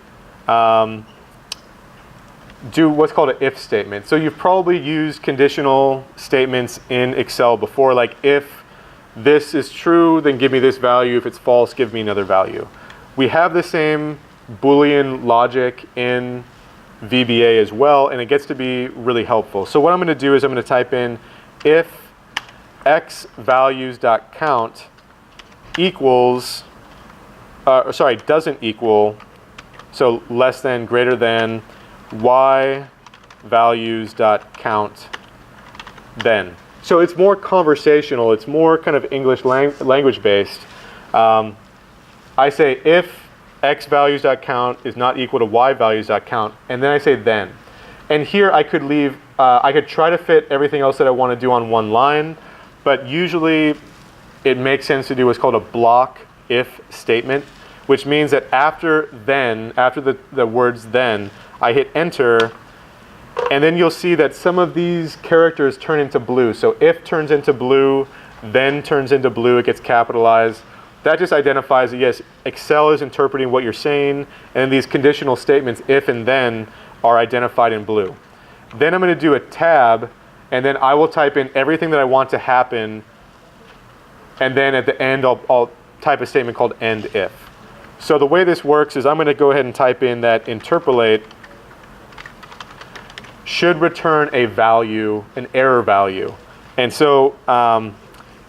do what's called an if statement. So you've probably used conditional statements in Excel before, like if this is true, then give me this value. If it's false, give me another value. We have the same Boolean logic in VBA as well, and it gets to be really helpful. So what I'm going to do is I'm going to type in if xvalues.count equals, doesn't equal, so less than, greater than, yvalues.count then. So it's more conversational. It's more kind of English language based. I say if xvalues.count is not equal to yvalues.count, and then I say then. And here I could leave, I could try to fit everything else that I want to do on one line, but usually it makes sense to do what's called a block if statement, which means that after the words then, I hit enter, and then you'll see that some of these characters turn into blue. So if turns into blue, then turns into blue, it gets capitalized. That just identifies that, yes, Excel is interpreting what you're saying, and these conditional statements, if and then, are identified in blue. Then I'm going to do a tab, and then I will type in everything that I want to happen, and then at the end, I'll type a statement called end if. So the way this works is I'm going to go ahead and type in that interpolate should return a value, an error value. And so, and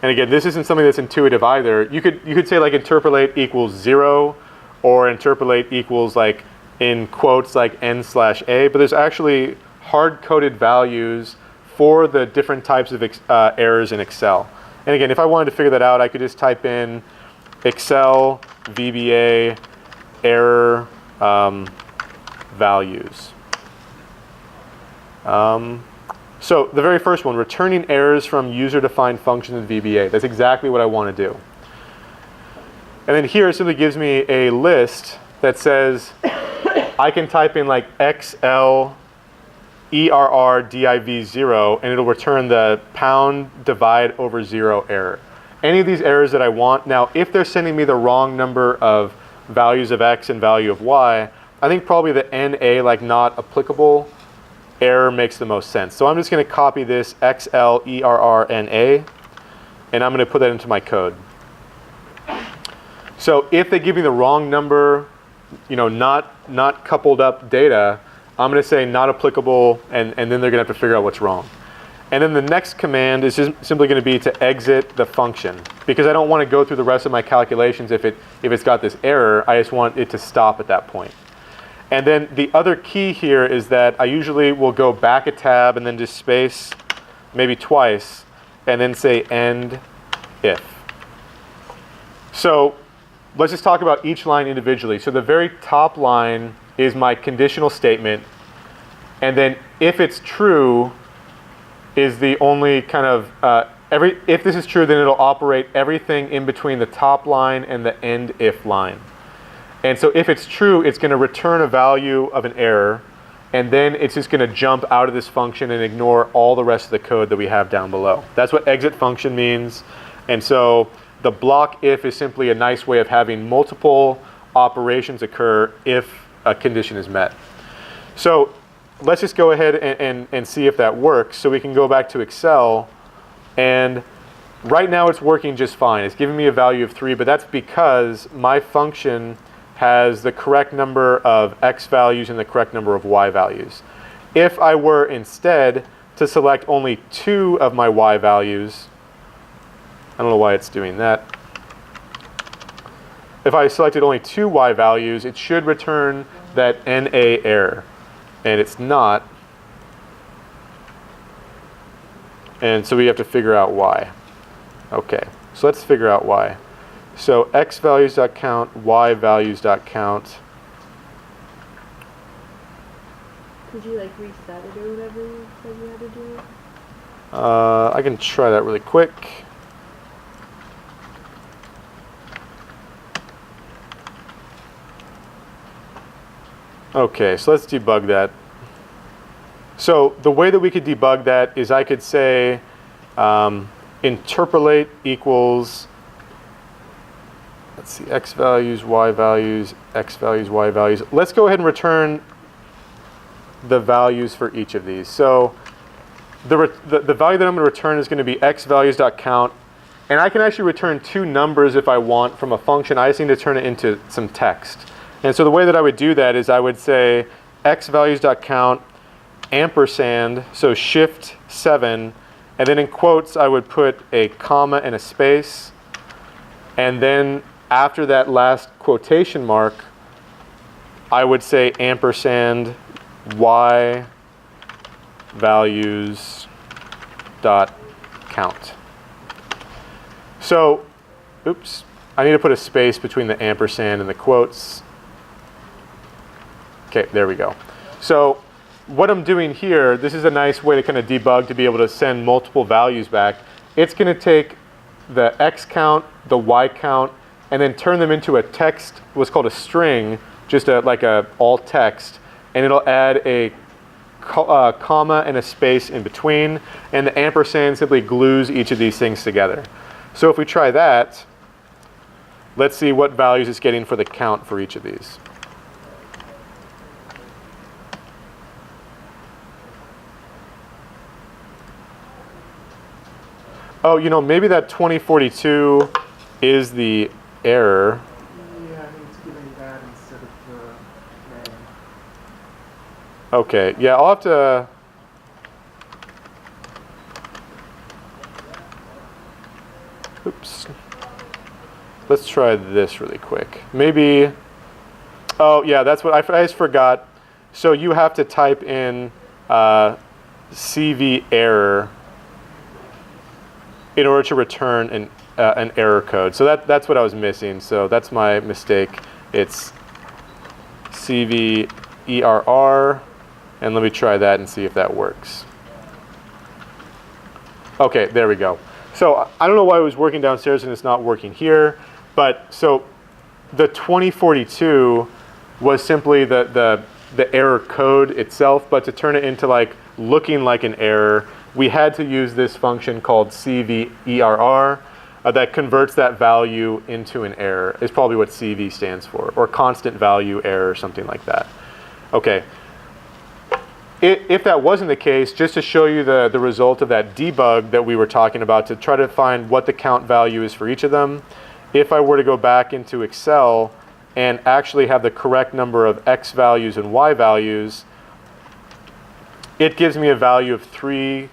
again, this isn't something that's intuitive either. You could say like interpolate equals 0, or interpolate equals like in quotes like n/a, but there's actually hard-coded values for the different types of errors in Excel. And again, if I wanted to figure that out, I could just type in Excel VBA error values. So the very first one, returning errors from user-defined functions in VBA. That's exactly what I want to do. And then here it simply gives me a list that says I can type in like XL ERRDIV0, and it'll return the pound divide over 0 error. Any of these errors that I want. Now, if they're sending me the wrong number of values of X and value of Y, I think probably the NA, like not applicable, error makes the most sense. So I'm just going to copy this XLERRNA, and I'm going to put that into my code. So if they give me the wrong number, not coupled up data, I'm going to say not applicable, and then they're going to have to figure out what's wrong. And then the next command is just simply going to be to exit the function, because I don't want to go through the rest of my calculations if it's got this error. I just want it to stop at that point. And then the other key here is that I usually will go back a tab and then just space, maybe twice, and then say end if. So let's just talk about each line individually. So the very top line is my conditional statement, and then if it's true is the only kind of, if this is true, then it'll operate everything in between the top line and the end if line. And so if it's true, it's going to return a value of an error, and then it's just going to jump out of this function and ignore all the rest of the code that we have down below. That's what exit function means. And so the block if is simply a nice way of having multiple operations occur if a condition is met. So let's just go ahead and see if that works. So we can go back to Excel, and right now it's working just fine. It's giving me a value of 3, but that's because my function has the correct number of X values and the correct number of Y values. If I were instead to select only 2 of my Y values, I don't know why it's doing that. If I selected only 2 Y values, it should return that NA error, and it's not. And so we have to figure out why. Okay, so let's figure out why. So X values.count, Y values.count. Could you like reset it or whatever you said you had to do? I can try that really quick. Okay, so let's debug that. So the way that we could debug that is I could say interpolate equals, let's see, X values, Y values, X values, Y values. Let's go ahead and return the values for each of these. So the value that I'm going to return is going to be X values.count. And I can actually return 2 numbers if I want from a function. I just need to turn it into some text. And so the way that I would do that is I would say X values.count ampersand, so shift 7, and then in quotes I would put a comma and a space, and then after that last quotation mark I would say ampersand Y values dot count. So, oops, I need to put a space between the ampersand and the quotes. Okay, there we go. So what I'm doing here, this is a nice way to kind of debug to be able to send multiple values back. It's going to take the X count, the Y count, and then turn them into a text, what's called a string, just like a alt text, and it'll add a comma and a space in between, and the ampersand simply glues each of these things together. So if we try that, let's see what values it's getting for the count for each of these. Oh, maybe that 2042 is the error. Yeah, I think it's giving that instead of the name. Okay, yeah, I'll have to... Oops. Let's try this really quick. Maybe... Oh, yeah, that's what I just forgot. So you have to type in CV error in order to return an error code. So that's what I was missing. So that's my mistake. It's CV ERR, and let me try that and see if that works. Okay, there we go. So I don't know why it was working downstairs and it's not working here, but so the 2042 was simply the error code itself, but to turn it into like looking like an error, we had to use this function called CVERR that converts that value into an error. Is probably what CV stands for, or constant value error, or something like that. Okay. If that wasn't the case, just to show you the result of that debug that we were talking about, to try to find what the count value is for each of them, if I were to go back into Excel and actually have the correct number of X values and Y values, it gives me a value of 3,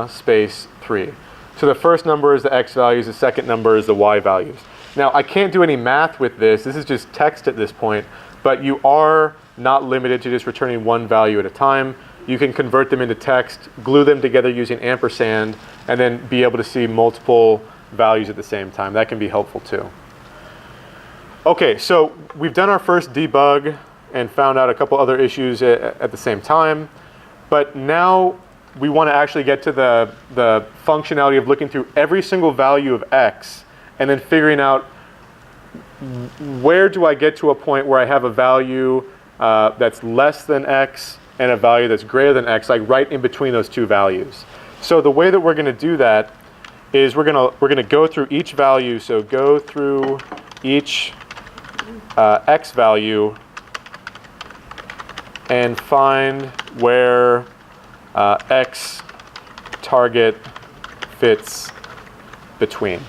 space 3. So the first number is the X values, the second number is the Y values. Now I can't do any math with this. This is just text at this point, but you are not limited to just returning one value at a time. You can convert them into text, glue them together using ampersand, and then be able to see multiple values at the same time. That can be helpful too. Okay, so we've done our first debug and found out a couple other issues at the same time. But now we want to actually get to the functionality of looking through every single value of X and then figuring out where do I get to a point where I have a value that's less than X and a value that's greater than X, like right in between those two values. So the way that we're going to do that is we're going to go through each value. So go through each X value and find where X target fits between.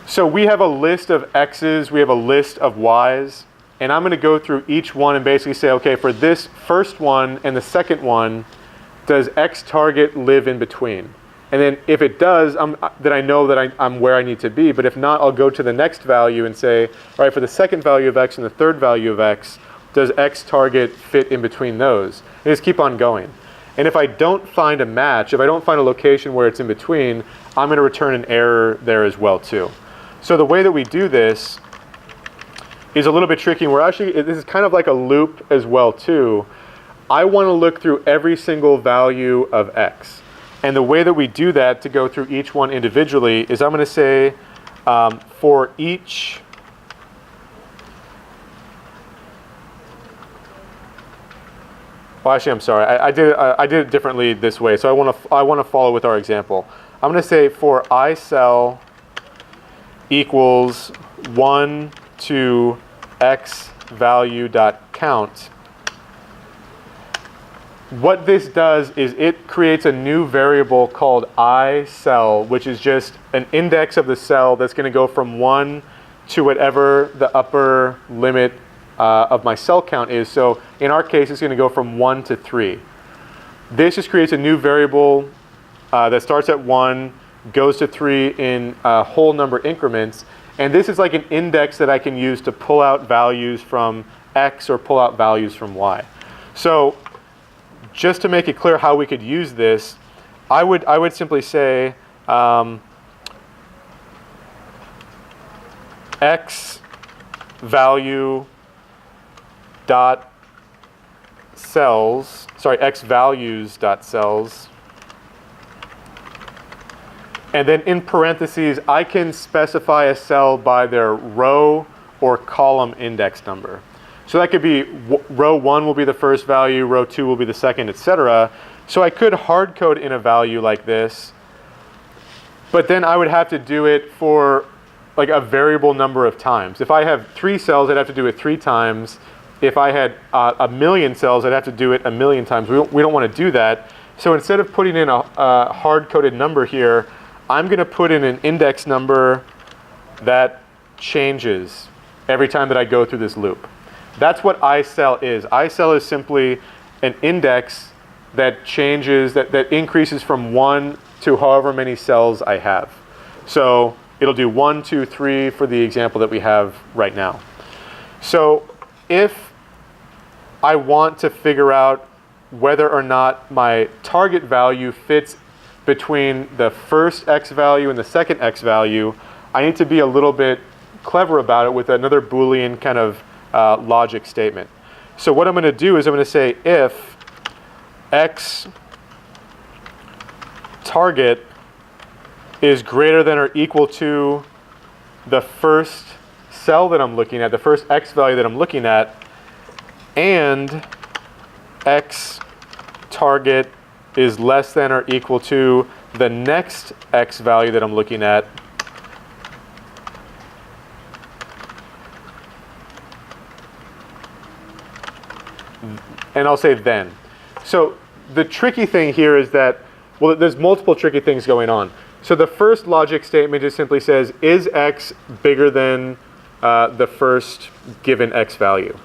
So we have a list of X's, we have a list of Y's, and I'm going to go through each one and basically say, okay, for this first one and the second one, does X target live in between? And then if it does, then I know that I'm where I need to be. But if not, I'll go to the next value and say, all right, for the second value of X and the third value of X, does X target fit in between those? And just keep on going. And if I don't find a match, if I don't find a location where it's in between, I'm going to return an error there as well too. So the way that we do this is a little bit tricky. This is kind of like a loop as well too. I want to look through every single value of X. And the way that we do that, to go through each one individually, is I'm going to say for each well, actually, I'm sorry. I did it differently this way. So I want to follow with our example. I'm going to say for I cell equals 1 to X value dot count. What this does is it creates a new variable called I cell, which is just an index of the cell that's going to go from 1 to whatever the upper limit of my cell count is. So in our case, it's going to go from 1 to 3. This just creates a new variable that starts at 1, goes to 3 in whole number increments. And this is like an index that I can use to pull out values from X or pull out values from Y. So just to make it clear how we could use this, I would simply say X value dot cells, sorry, X values dot cells And then in parentheses, I can specify a cell by their row or column index number. So that could be row 1 will be the first value, row 2 will be the second, etc. So I could hard code in a value like this, but then I would have to do it for like a variable number of times. If I have 3 cells, I'd have to do it 3 times. If I had a million cells, I'd have to do it a million times. We don't want to do that. So instead of putting in a hard-coded number here, I'm going to put in an index number that changes every time that I go through this loop. That's what iCell is. iCell is simply an index that changes, that increases from 1 to however many cells I have. So it'll do 1, 2, 3 for the example that we have right now. So if I want to figure out whether or not my target value fits between the first x value and the second x value, I need to be a little bit clever about it with another Boolean kind of logic statement. So what I'm going to do is I'm going to say if x target is greater than or equal to the first cell that I'm looking at, the first x value that I'm looking at, and x target is less than or equal to the next x value that I'm looking at, and I'll say then. So the tricky thing here is that, well, there's multiple tricky things going on. So the first logic statement just simply says, is x bigger than the first given x value?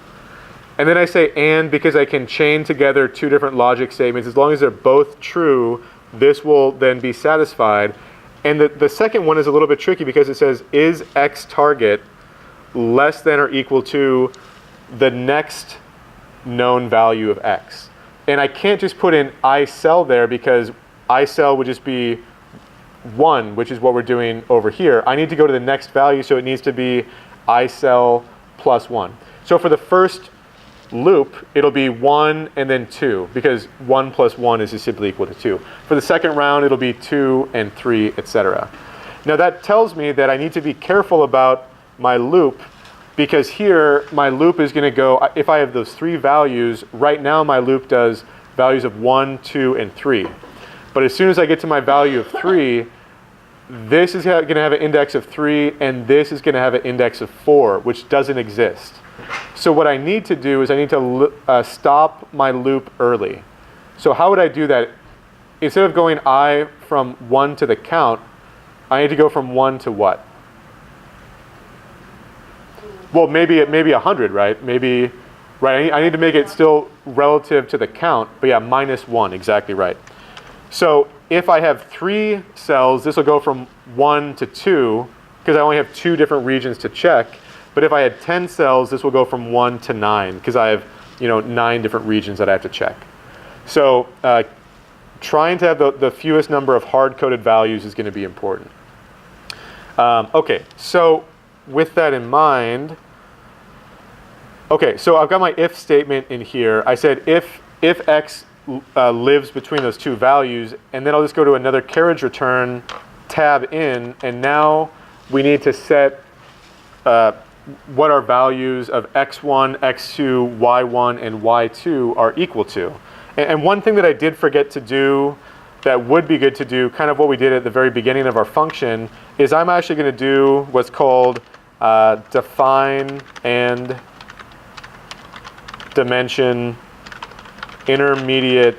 And then I say and because I can chain together 2 different logic statements. As long as they're both true, this will then be satisfied. And the second one is a little bit tricky because it says, is x target less than or equal to the next known value of x? And I can't just put in iCell there because iCell would just be 1, which is what we're doing over here. I need to go to the next value, so it needs to be iCell plus 1. So for the first loop, it'll be 1 and then 2, because 1 plus 1 is just simply equal to 2. For the second round, it'll be 2 and 3, etc. Now that tells me that I need to be careful about my loop, because here my loop is going to go, if I have those 3 values, right now my loop does values of 1, 2, and 3. But as soon as I get to my value of 3, this is going to have an index of 3, and this is going to have an index of 4, which doesn't exist. So what I need to do is I need to stop my loop early. So how would I do that? Instead of going I from 1 to the count, I need to go from 1 to what? Well, maybe 100, right? Maybe, right? I need to make it still relative to the count, but yeah, minus 1, exactly right. So if I have 3 cells, this will go from 1 to 2, because I only have 2 different regions to check. But if I had 10 cells, this will go from 1 to 9, because I have 9 different regions that I have to check. So trying to have the fewest number of hard-coded values is going to be important. Okay, so with that in mind, okay, so I've got my if statement in here. I said if x lives between those 2 values, and then I'll just go to another carriage return, tab in, and now we need to set what our values of x1, x2, y1, and y2 are equal to. And one thing that I did forget to do that would be good to do, kind of what we did at the very beginning of our function, is I'm actually going to do what's called define and dimension intermediate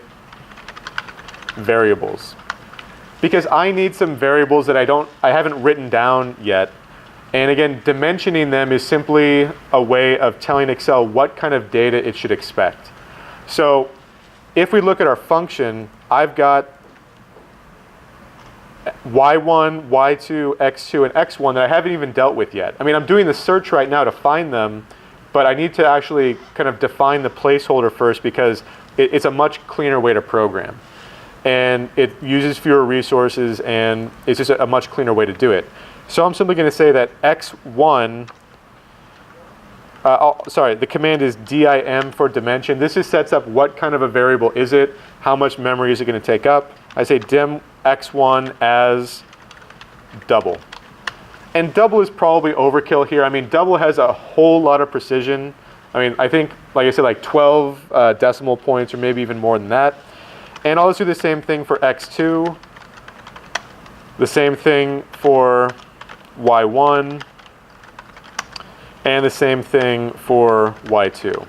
variables, because I need some variables that I haven't written down yet. And again, dimensioning them is simply a way of telling Excel what kind of data it should expect. So if we look at our function, I've got y1, y2, x2, and x1 that I haven't even dealt with yet. I mean, I'm doing the search right now to find them, but I need to actually kind of define the placeholder first, because it's a much cleaner way to program. And it uses fewer resources, and it's just a much cleaner way to do it. So I'm simply going to say that x1, the command is dim for dimension. This just sets up what kind of a variable is it, how much memory is it going to take up. I say dim x1 as double. And double is probably overkill here. I mean, double has a whole lot of precision. I mean, I think, like I said, like 12 decimal points or maybe even more than that. And I'll just do the same thing for x2, the same thing for y1, and the same thing for y2.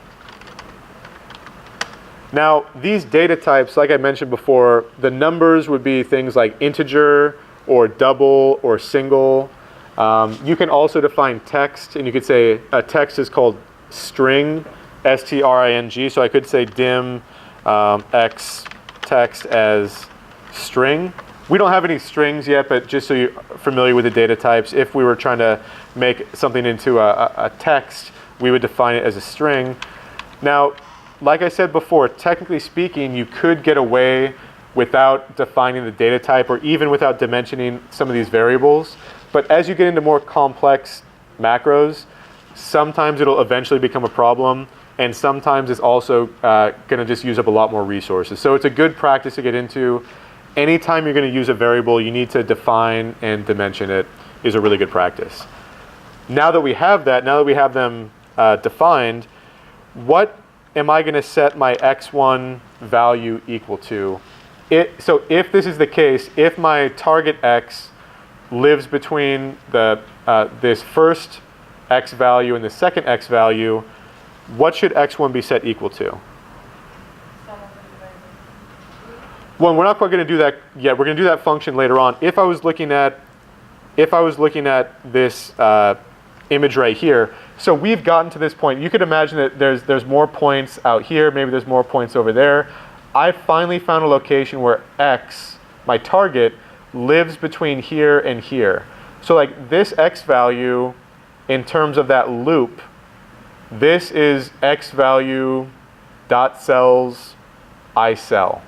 Now, these data types, like I mentioned before, the numbers would be things like integer or double or single. You can also define text, and you could say a text is called string, S-T-R-I-N-G. So I could say dim x text as string. We don't have any strings yet, but just so you're familiar with the data types, if we were trying to make something into a text, we would define it as a string. Now, like I said before, technically speaking, you could get away without defining the data type or even without dimensioning some of these variables. But as you get into more complex macros, sometimes it'll eventually become a problem, and sometimes it's also going to just use up a lot more resources. So it's a good practice to get into. Anytime you're going to use a variable, you need to define and dimension it is a really good practice. Now that we have that, now that we have them defined, what am I going to set my x1 value equal to? So if this is the case, if my target x lives between this first x value and the second x value, what should x1 be set equal to? Well, we're not quite going to do that yet. We're going to do that function later on. If I was looking at this image right here, so we've gotten to this point. You could imagine that there's more points out here. Maybe there's more points over there. I finally found a location where x, my target, lives between here and here. So like this x value, in terms of that loop, this is x value dot cells I cell.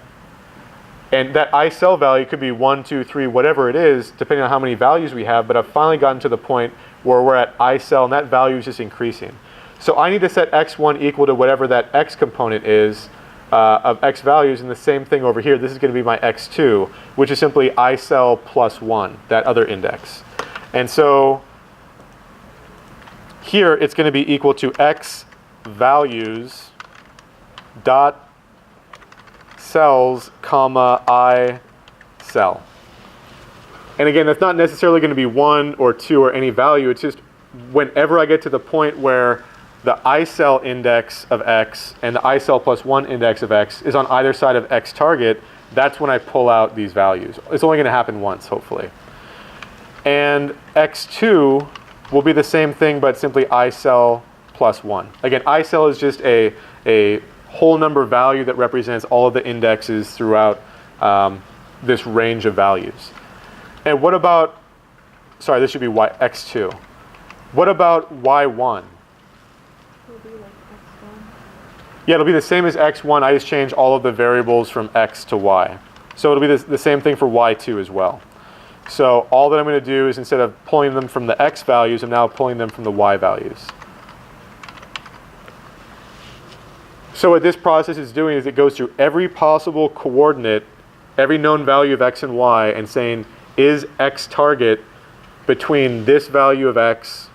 And that I cell value could be 1, 2, 3, whatever it is, depending on how many values we have. But I've finally gotten to the point where we're at I cell, and that value is just increasing. So I need to set x1 equal to whatever that x component is of x values, and the same thing over here. This is going to be my x2, which is simply I cell plus 1, that other index. And so here it's going to be equal to x values dot cells comma I cell. And again, that's not necessarily going to be 1 or 2 or any value. It's just whenever I get to the point where the I cell index of x and the I cell plus 1 index of x is on either side of x target, that's when I pull out these values. It's only going to happen once, hopefully. And x2 will be the same thing, but simply I cell plus 1. Again, I cell is just a whole number value that represents all of the indexes throughout this range of values. And what about, sorry, this should be x2. What about y1? Yeah, it'll be the same as x1. I just change all of the variables from x to y. So it'll be the same thing for y2 as well. So all that I'm going to do is, instead of pulling them from the x values, I'm now pulling them from the y values. So what this process is doing is it goes through every possible coordinate, every known value of x and y, and saying, is x target between this value of x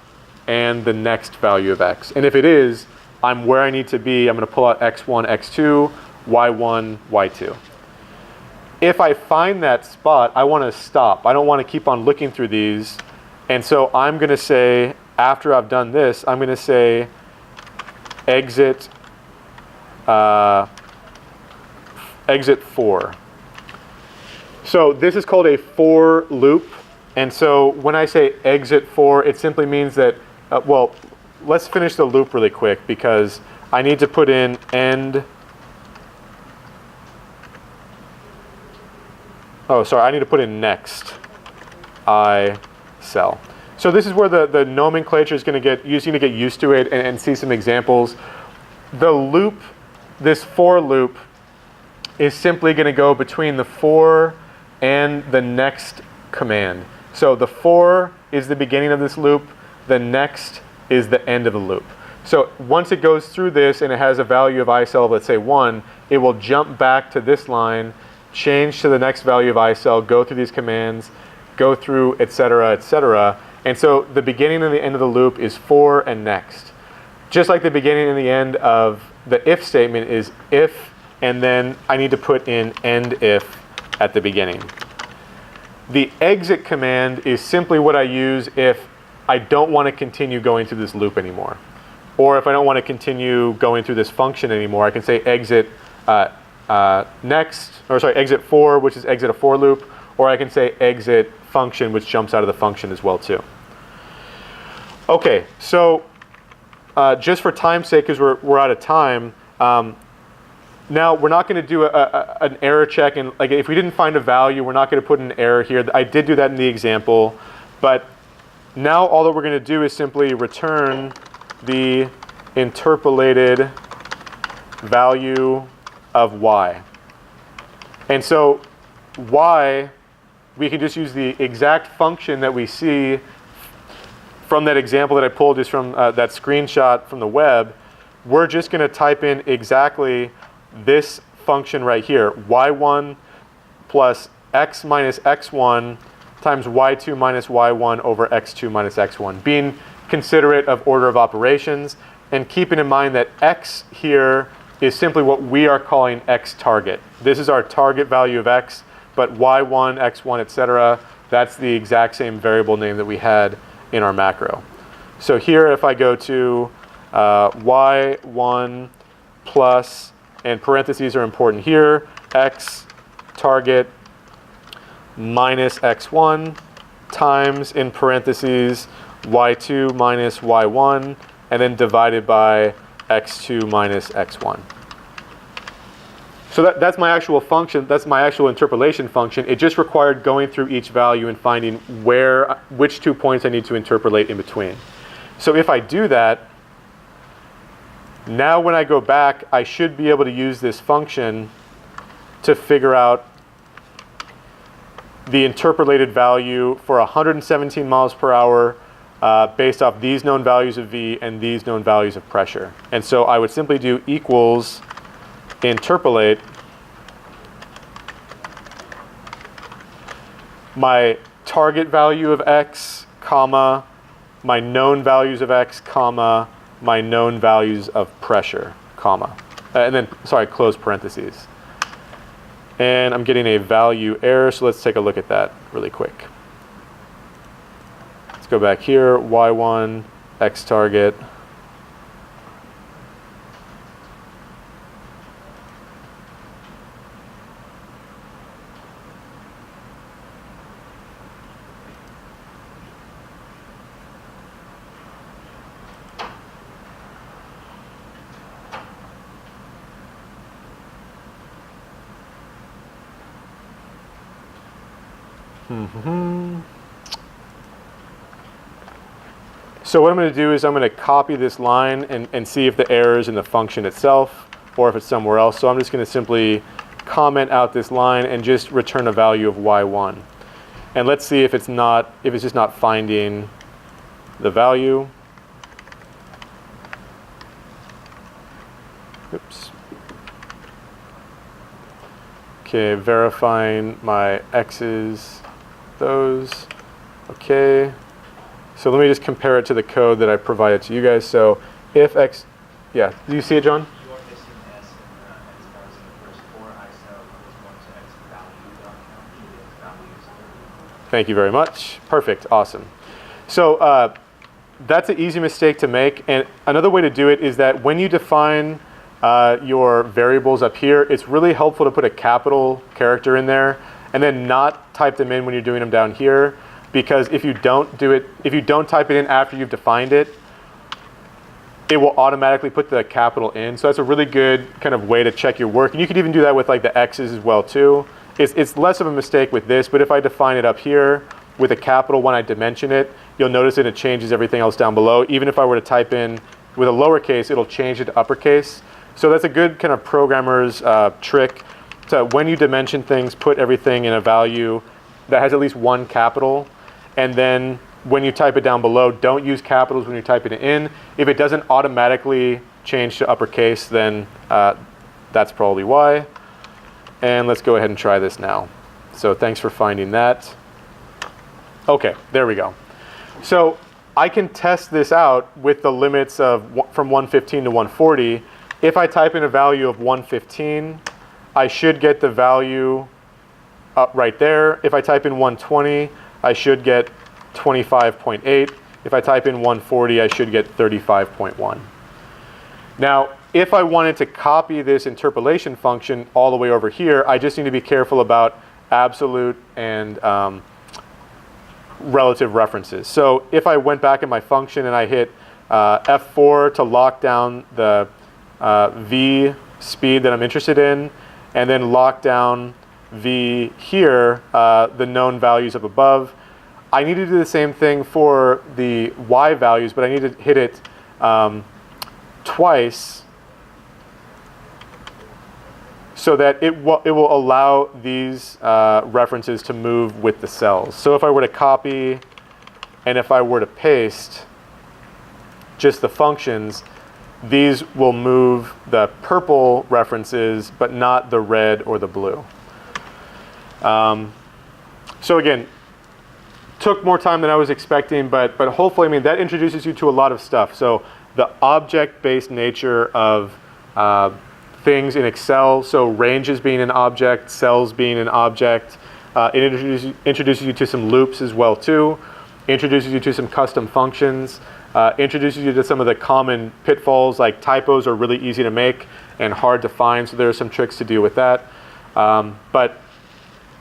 and the next value of x? And if it is, I'm where I need to be. I'm going to pull out x1, x2, y1, y2. If I find that spot, I want to stop. I don't want to keep on looking through these. And so I'm going to say, after I've done this, I'm going to say exit 4. So this is called a for loop. And so when I say exit 4, it simply means that, well, let's finish the loop really quick, because I need to put in end. Oh, sorry, I need to put in next I cell. So this is where the nomenclature is going to get, you just need to get used to it and see some examples. The loop, this for loop, is simply going to go between the for and the next command. So the for is the beginning of this loop, the next is the end of the loop. So once it goes through this and it has a value of I cell of, let's say 1, it will jump back to this line, change to the next value of I cell, go through these commands, go through, et cetera, et cetera. And so the beginning and the end of the loop is for and next. Just like the beginning and the end of the if statement is if, and then I need to put in end if at the beginning. The exit command is simply what I use if I don't want to continue going through this loop anymore. Or if I don't want to continue going through this function anymore, I can say exit exit for, which is exit a for loop, or I can say exit function, which jumps out of the function as well too. Okay, so just for time's sake, because we're out of time, now we're not going to do an error check, and like if we didn't find a value, we're not going to put an error here. I did do that in the example, but now all that we're going to do is simply return the interpolated value of y. And so y, we can just use the exact function that we see from that example that I pulled just from that screenshot from the web. We're just going to type in exactly this function right here, y1 plus x minus x1 times y2 minus y1 over x2 minus x1, being considerate of order of operations and keeping in mind that x here is simply what we are calling x target. This is our target value of x, but y1, x1, etc., that's the exact same variable name that we had in our macro. So here if I go to y1 plus, and parentheses are important here, x target minus x1 times, in parentheses, y2 minus y1, and then divided by x2 minus x1. So that's my actual function, that's my actual interpolation function. It just required going through each value and finding which 2 points I need to interpolate in between. So if I do that, now when I go back, I should be able to use this function to figure out the interpolated value for 117 miles per hour based off these known values of V and these known values of pressure. And so I would simply do equals interpolate my target value of x, comma, my known values of x, comma, my known values of pressure, comma, and then, sorry, close parentheses. And I'm getting a value error, so let's take a look at that really quick. Let's go back here, y1, x target. So what I'm going to do is I'm going to copy this line and see if the error is in the function itself or if it's somewhere else. So I'm just going to simply comment out this line and just return a value of y1. And let's see if it's just not finding the value. Oops. Okay, verifying my x's, those. Okay. So let me just compare it to the code that I provided to you guys. So if x, yeah, do you see it, John? You are missing s in as far as in the first 4 ISO corresponds to x values. Thank you very much. Perfect. Awesome. So that's an easy mistake to make. And another way to do it is that when you define your variables up here, it's really helpful to put a capital character in there and then not type them in when you're doing them down here. Because if you don't type it in after you've defined it, it will automatically put the capital in. So that's a really good kind of way to check your work. And you could even do that with like the x's as well too. It's less of a mistake with this, but if I define it up here with a capital when I dimension it, you'll notice that it changes everything else down below. Even if I were to type in with a lowercase, it'll change it to uppercase. So that's a good kind of programmer's trick to, when you dimension things, put everything in a value that has at least one capital. And then when you type it down below, don't use capitals when you're typing it in. If it doesn't automatically change to uppercase, then that's probably why. And let's go ahead and try this now. So thanks for finding that. Okay, there we go. So I can test this out with the limits of from 115 to 140. If I type in a value of 115, I should get the value up right there. If I type in 120, I should get 25.8. If I type in 140, I should get 35.1. Now, if I wanted to copy this interpolation function all the way over here, I just need to be careful about absolute and relative references. So if I went back in my function and I hit F4 to lock down the V speed that I'm interested in, and then lock down V here, the known values up above, I need to do the same thing for the Y values, but I need to hit it twice so that it will allow these references to move with the cells. So if I were to copy and if I were to paste just the functions, these will move the purple references, but not the red or the blue. So again, took more time than I was expecting, but hopefully, I mean, that introduces you to a lot of stuff. So the object-based nature of things in Excel, so ranges being an object, cells being an object. It introduces you to some loops as well too. Introduces you to some custom functions. Introduces you to some of the common pitfalls, like typos are really easy to make and hard to find, so there are some tricks to deal with that. But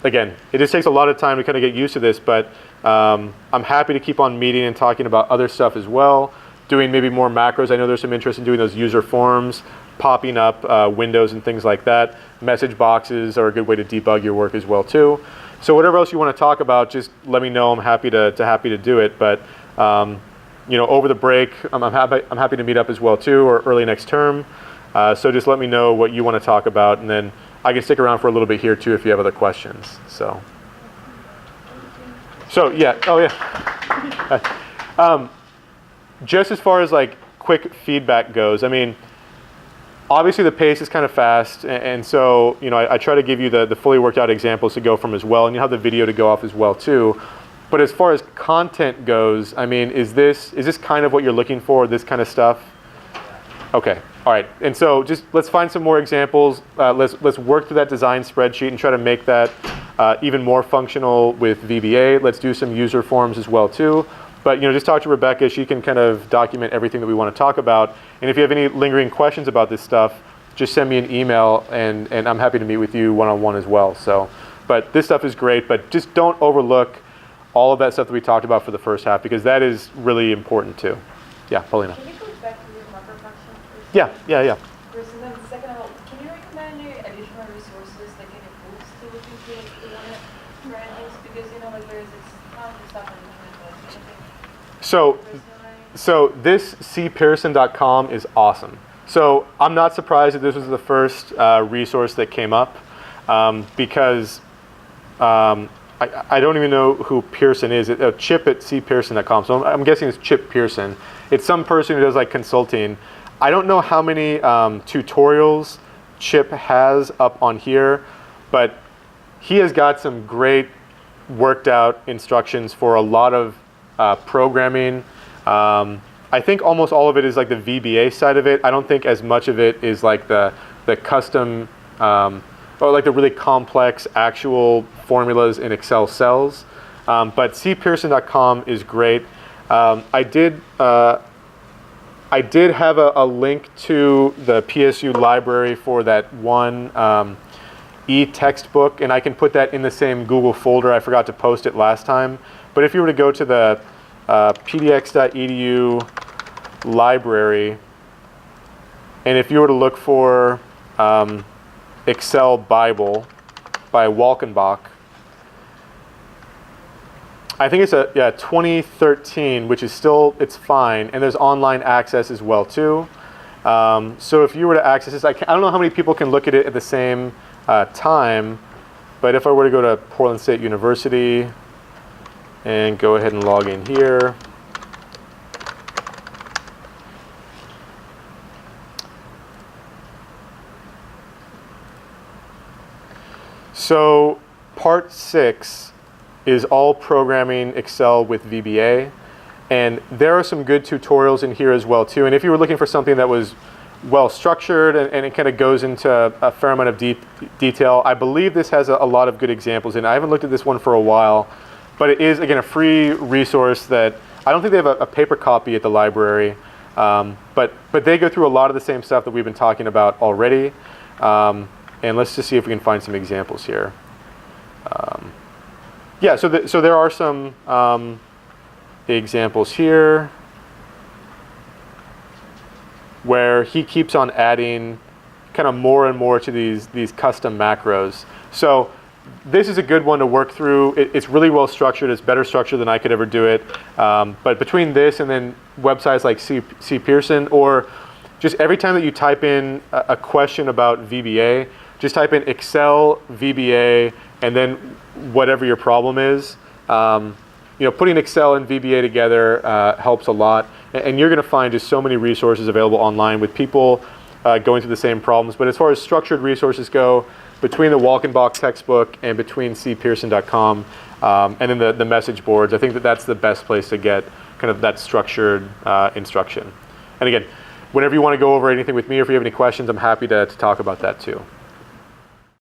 again, it just takes a lot of time to kind of get used to this, but I'm happy to keep on meeting and talking about other stuff as well, doing maybe more macros. I know there's some interest in doing those user forms, popping up windows and things like that. Message boxes are a good way to debug your work as well too. So whatever else you want to talk about, just let me know. I'm happy to do it. But you know, over the break, I'm happy to meet up as well too, or early next term. So just let me know what you want to talk about, and then I can stick around for a little bit here too if you have other questions. So yeah, oh yeah. Just as far as like quick feedback goes, I mean, obviously the pace is kind of fast, and so you know I try to give you the fully worked out examples to go from as well, and you have the video to go off as well too. But as far as content goes, I mean, is this kind of what you're looking for? This kind of stuff? Okay, all right. And so just let's find some more examples. Let's work through that design spreadsheet and try to make that even more functional with VBA. Let's do some user forms as well too. But you know, just talk to Rebecca. She can kind of document everything that we want to talk about. And if you have any lingering questions about this stuff, just send me an email, and I'm happy to meet with you one-on-one as well. So, but this stuff is great, but just don't overlook all of that stuff that we talked about for the first half, because that is really important too. Yeah, Paulina. Can you go back to your macro function first? Yeah. First, and then second of all, can you recommend any additional resources, like any books to look into, like if you want to try things? Because you know, like there's this tons of stuff on the internet, like anything. So this cpearson.com is awesome. So I'm not surprised that this was the first resource that came up, because I don't even know who Pearson is. Chip at cpearson.com. So I'm guessing it's Chip Pearson. It's some person who does like consulting. I don't know how many tutorials Chip has up on here, but he has got some great worked out instructions for a lot of programming. I think almost all of it is like the VBA side of it. I don't think as much of it is like the custom or like the really complex actual formulas in Excel cells. But cpearson.com is great. I did have a link to the PSU library for that one e-textbook, and I can put that in the same Google folder. I forgot to post it last time. But if you were to go to the pdx.edu library, and if you were to look for Excel Bible by Walkenbach, I think it's 2013, which is still, it's fine, and there's online access as well too. So if you were to access this, I don't know how many people can look at it at the same time, but if I were to go to Portland State University and go ahead and log in here, so part 6 is all programming Excel with VBA. And there are some good tutorials in here as well too. And if you were looking for something that was well structured and it kind of goes into a fair amount of detail, I believe this has a lot of good examples. And I haven't looked at this one for a while, but it is, again, a free resource that I don't think they have a paper copy at the library, but they go through a lot of the same stuff that we've been talking about already. And let's just see if we can find some examples here. Yeah, so there are some examples here where he keeps on adding kind of more and more to these custom macros. So this is a good one to work through. It's really well structured. It's better structured than I could ever do it. But between this and then websites like C. Pearson, or just every time that you type in a question about VBA, just type in Excel VBA and then whatever your problem is. Putting Excel and VBA together helps a lot. And you're going to find just so many resources available online with people going through the same problems. But as far as structured resources go, between the Walkenbach textbook and between cpearson.com and then the message boards, I think that's the best place to get kind of that structured instruction. And again, whenever you want to go over anything with me, or if you have any questions, I'm happy to talk about that too.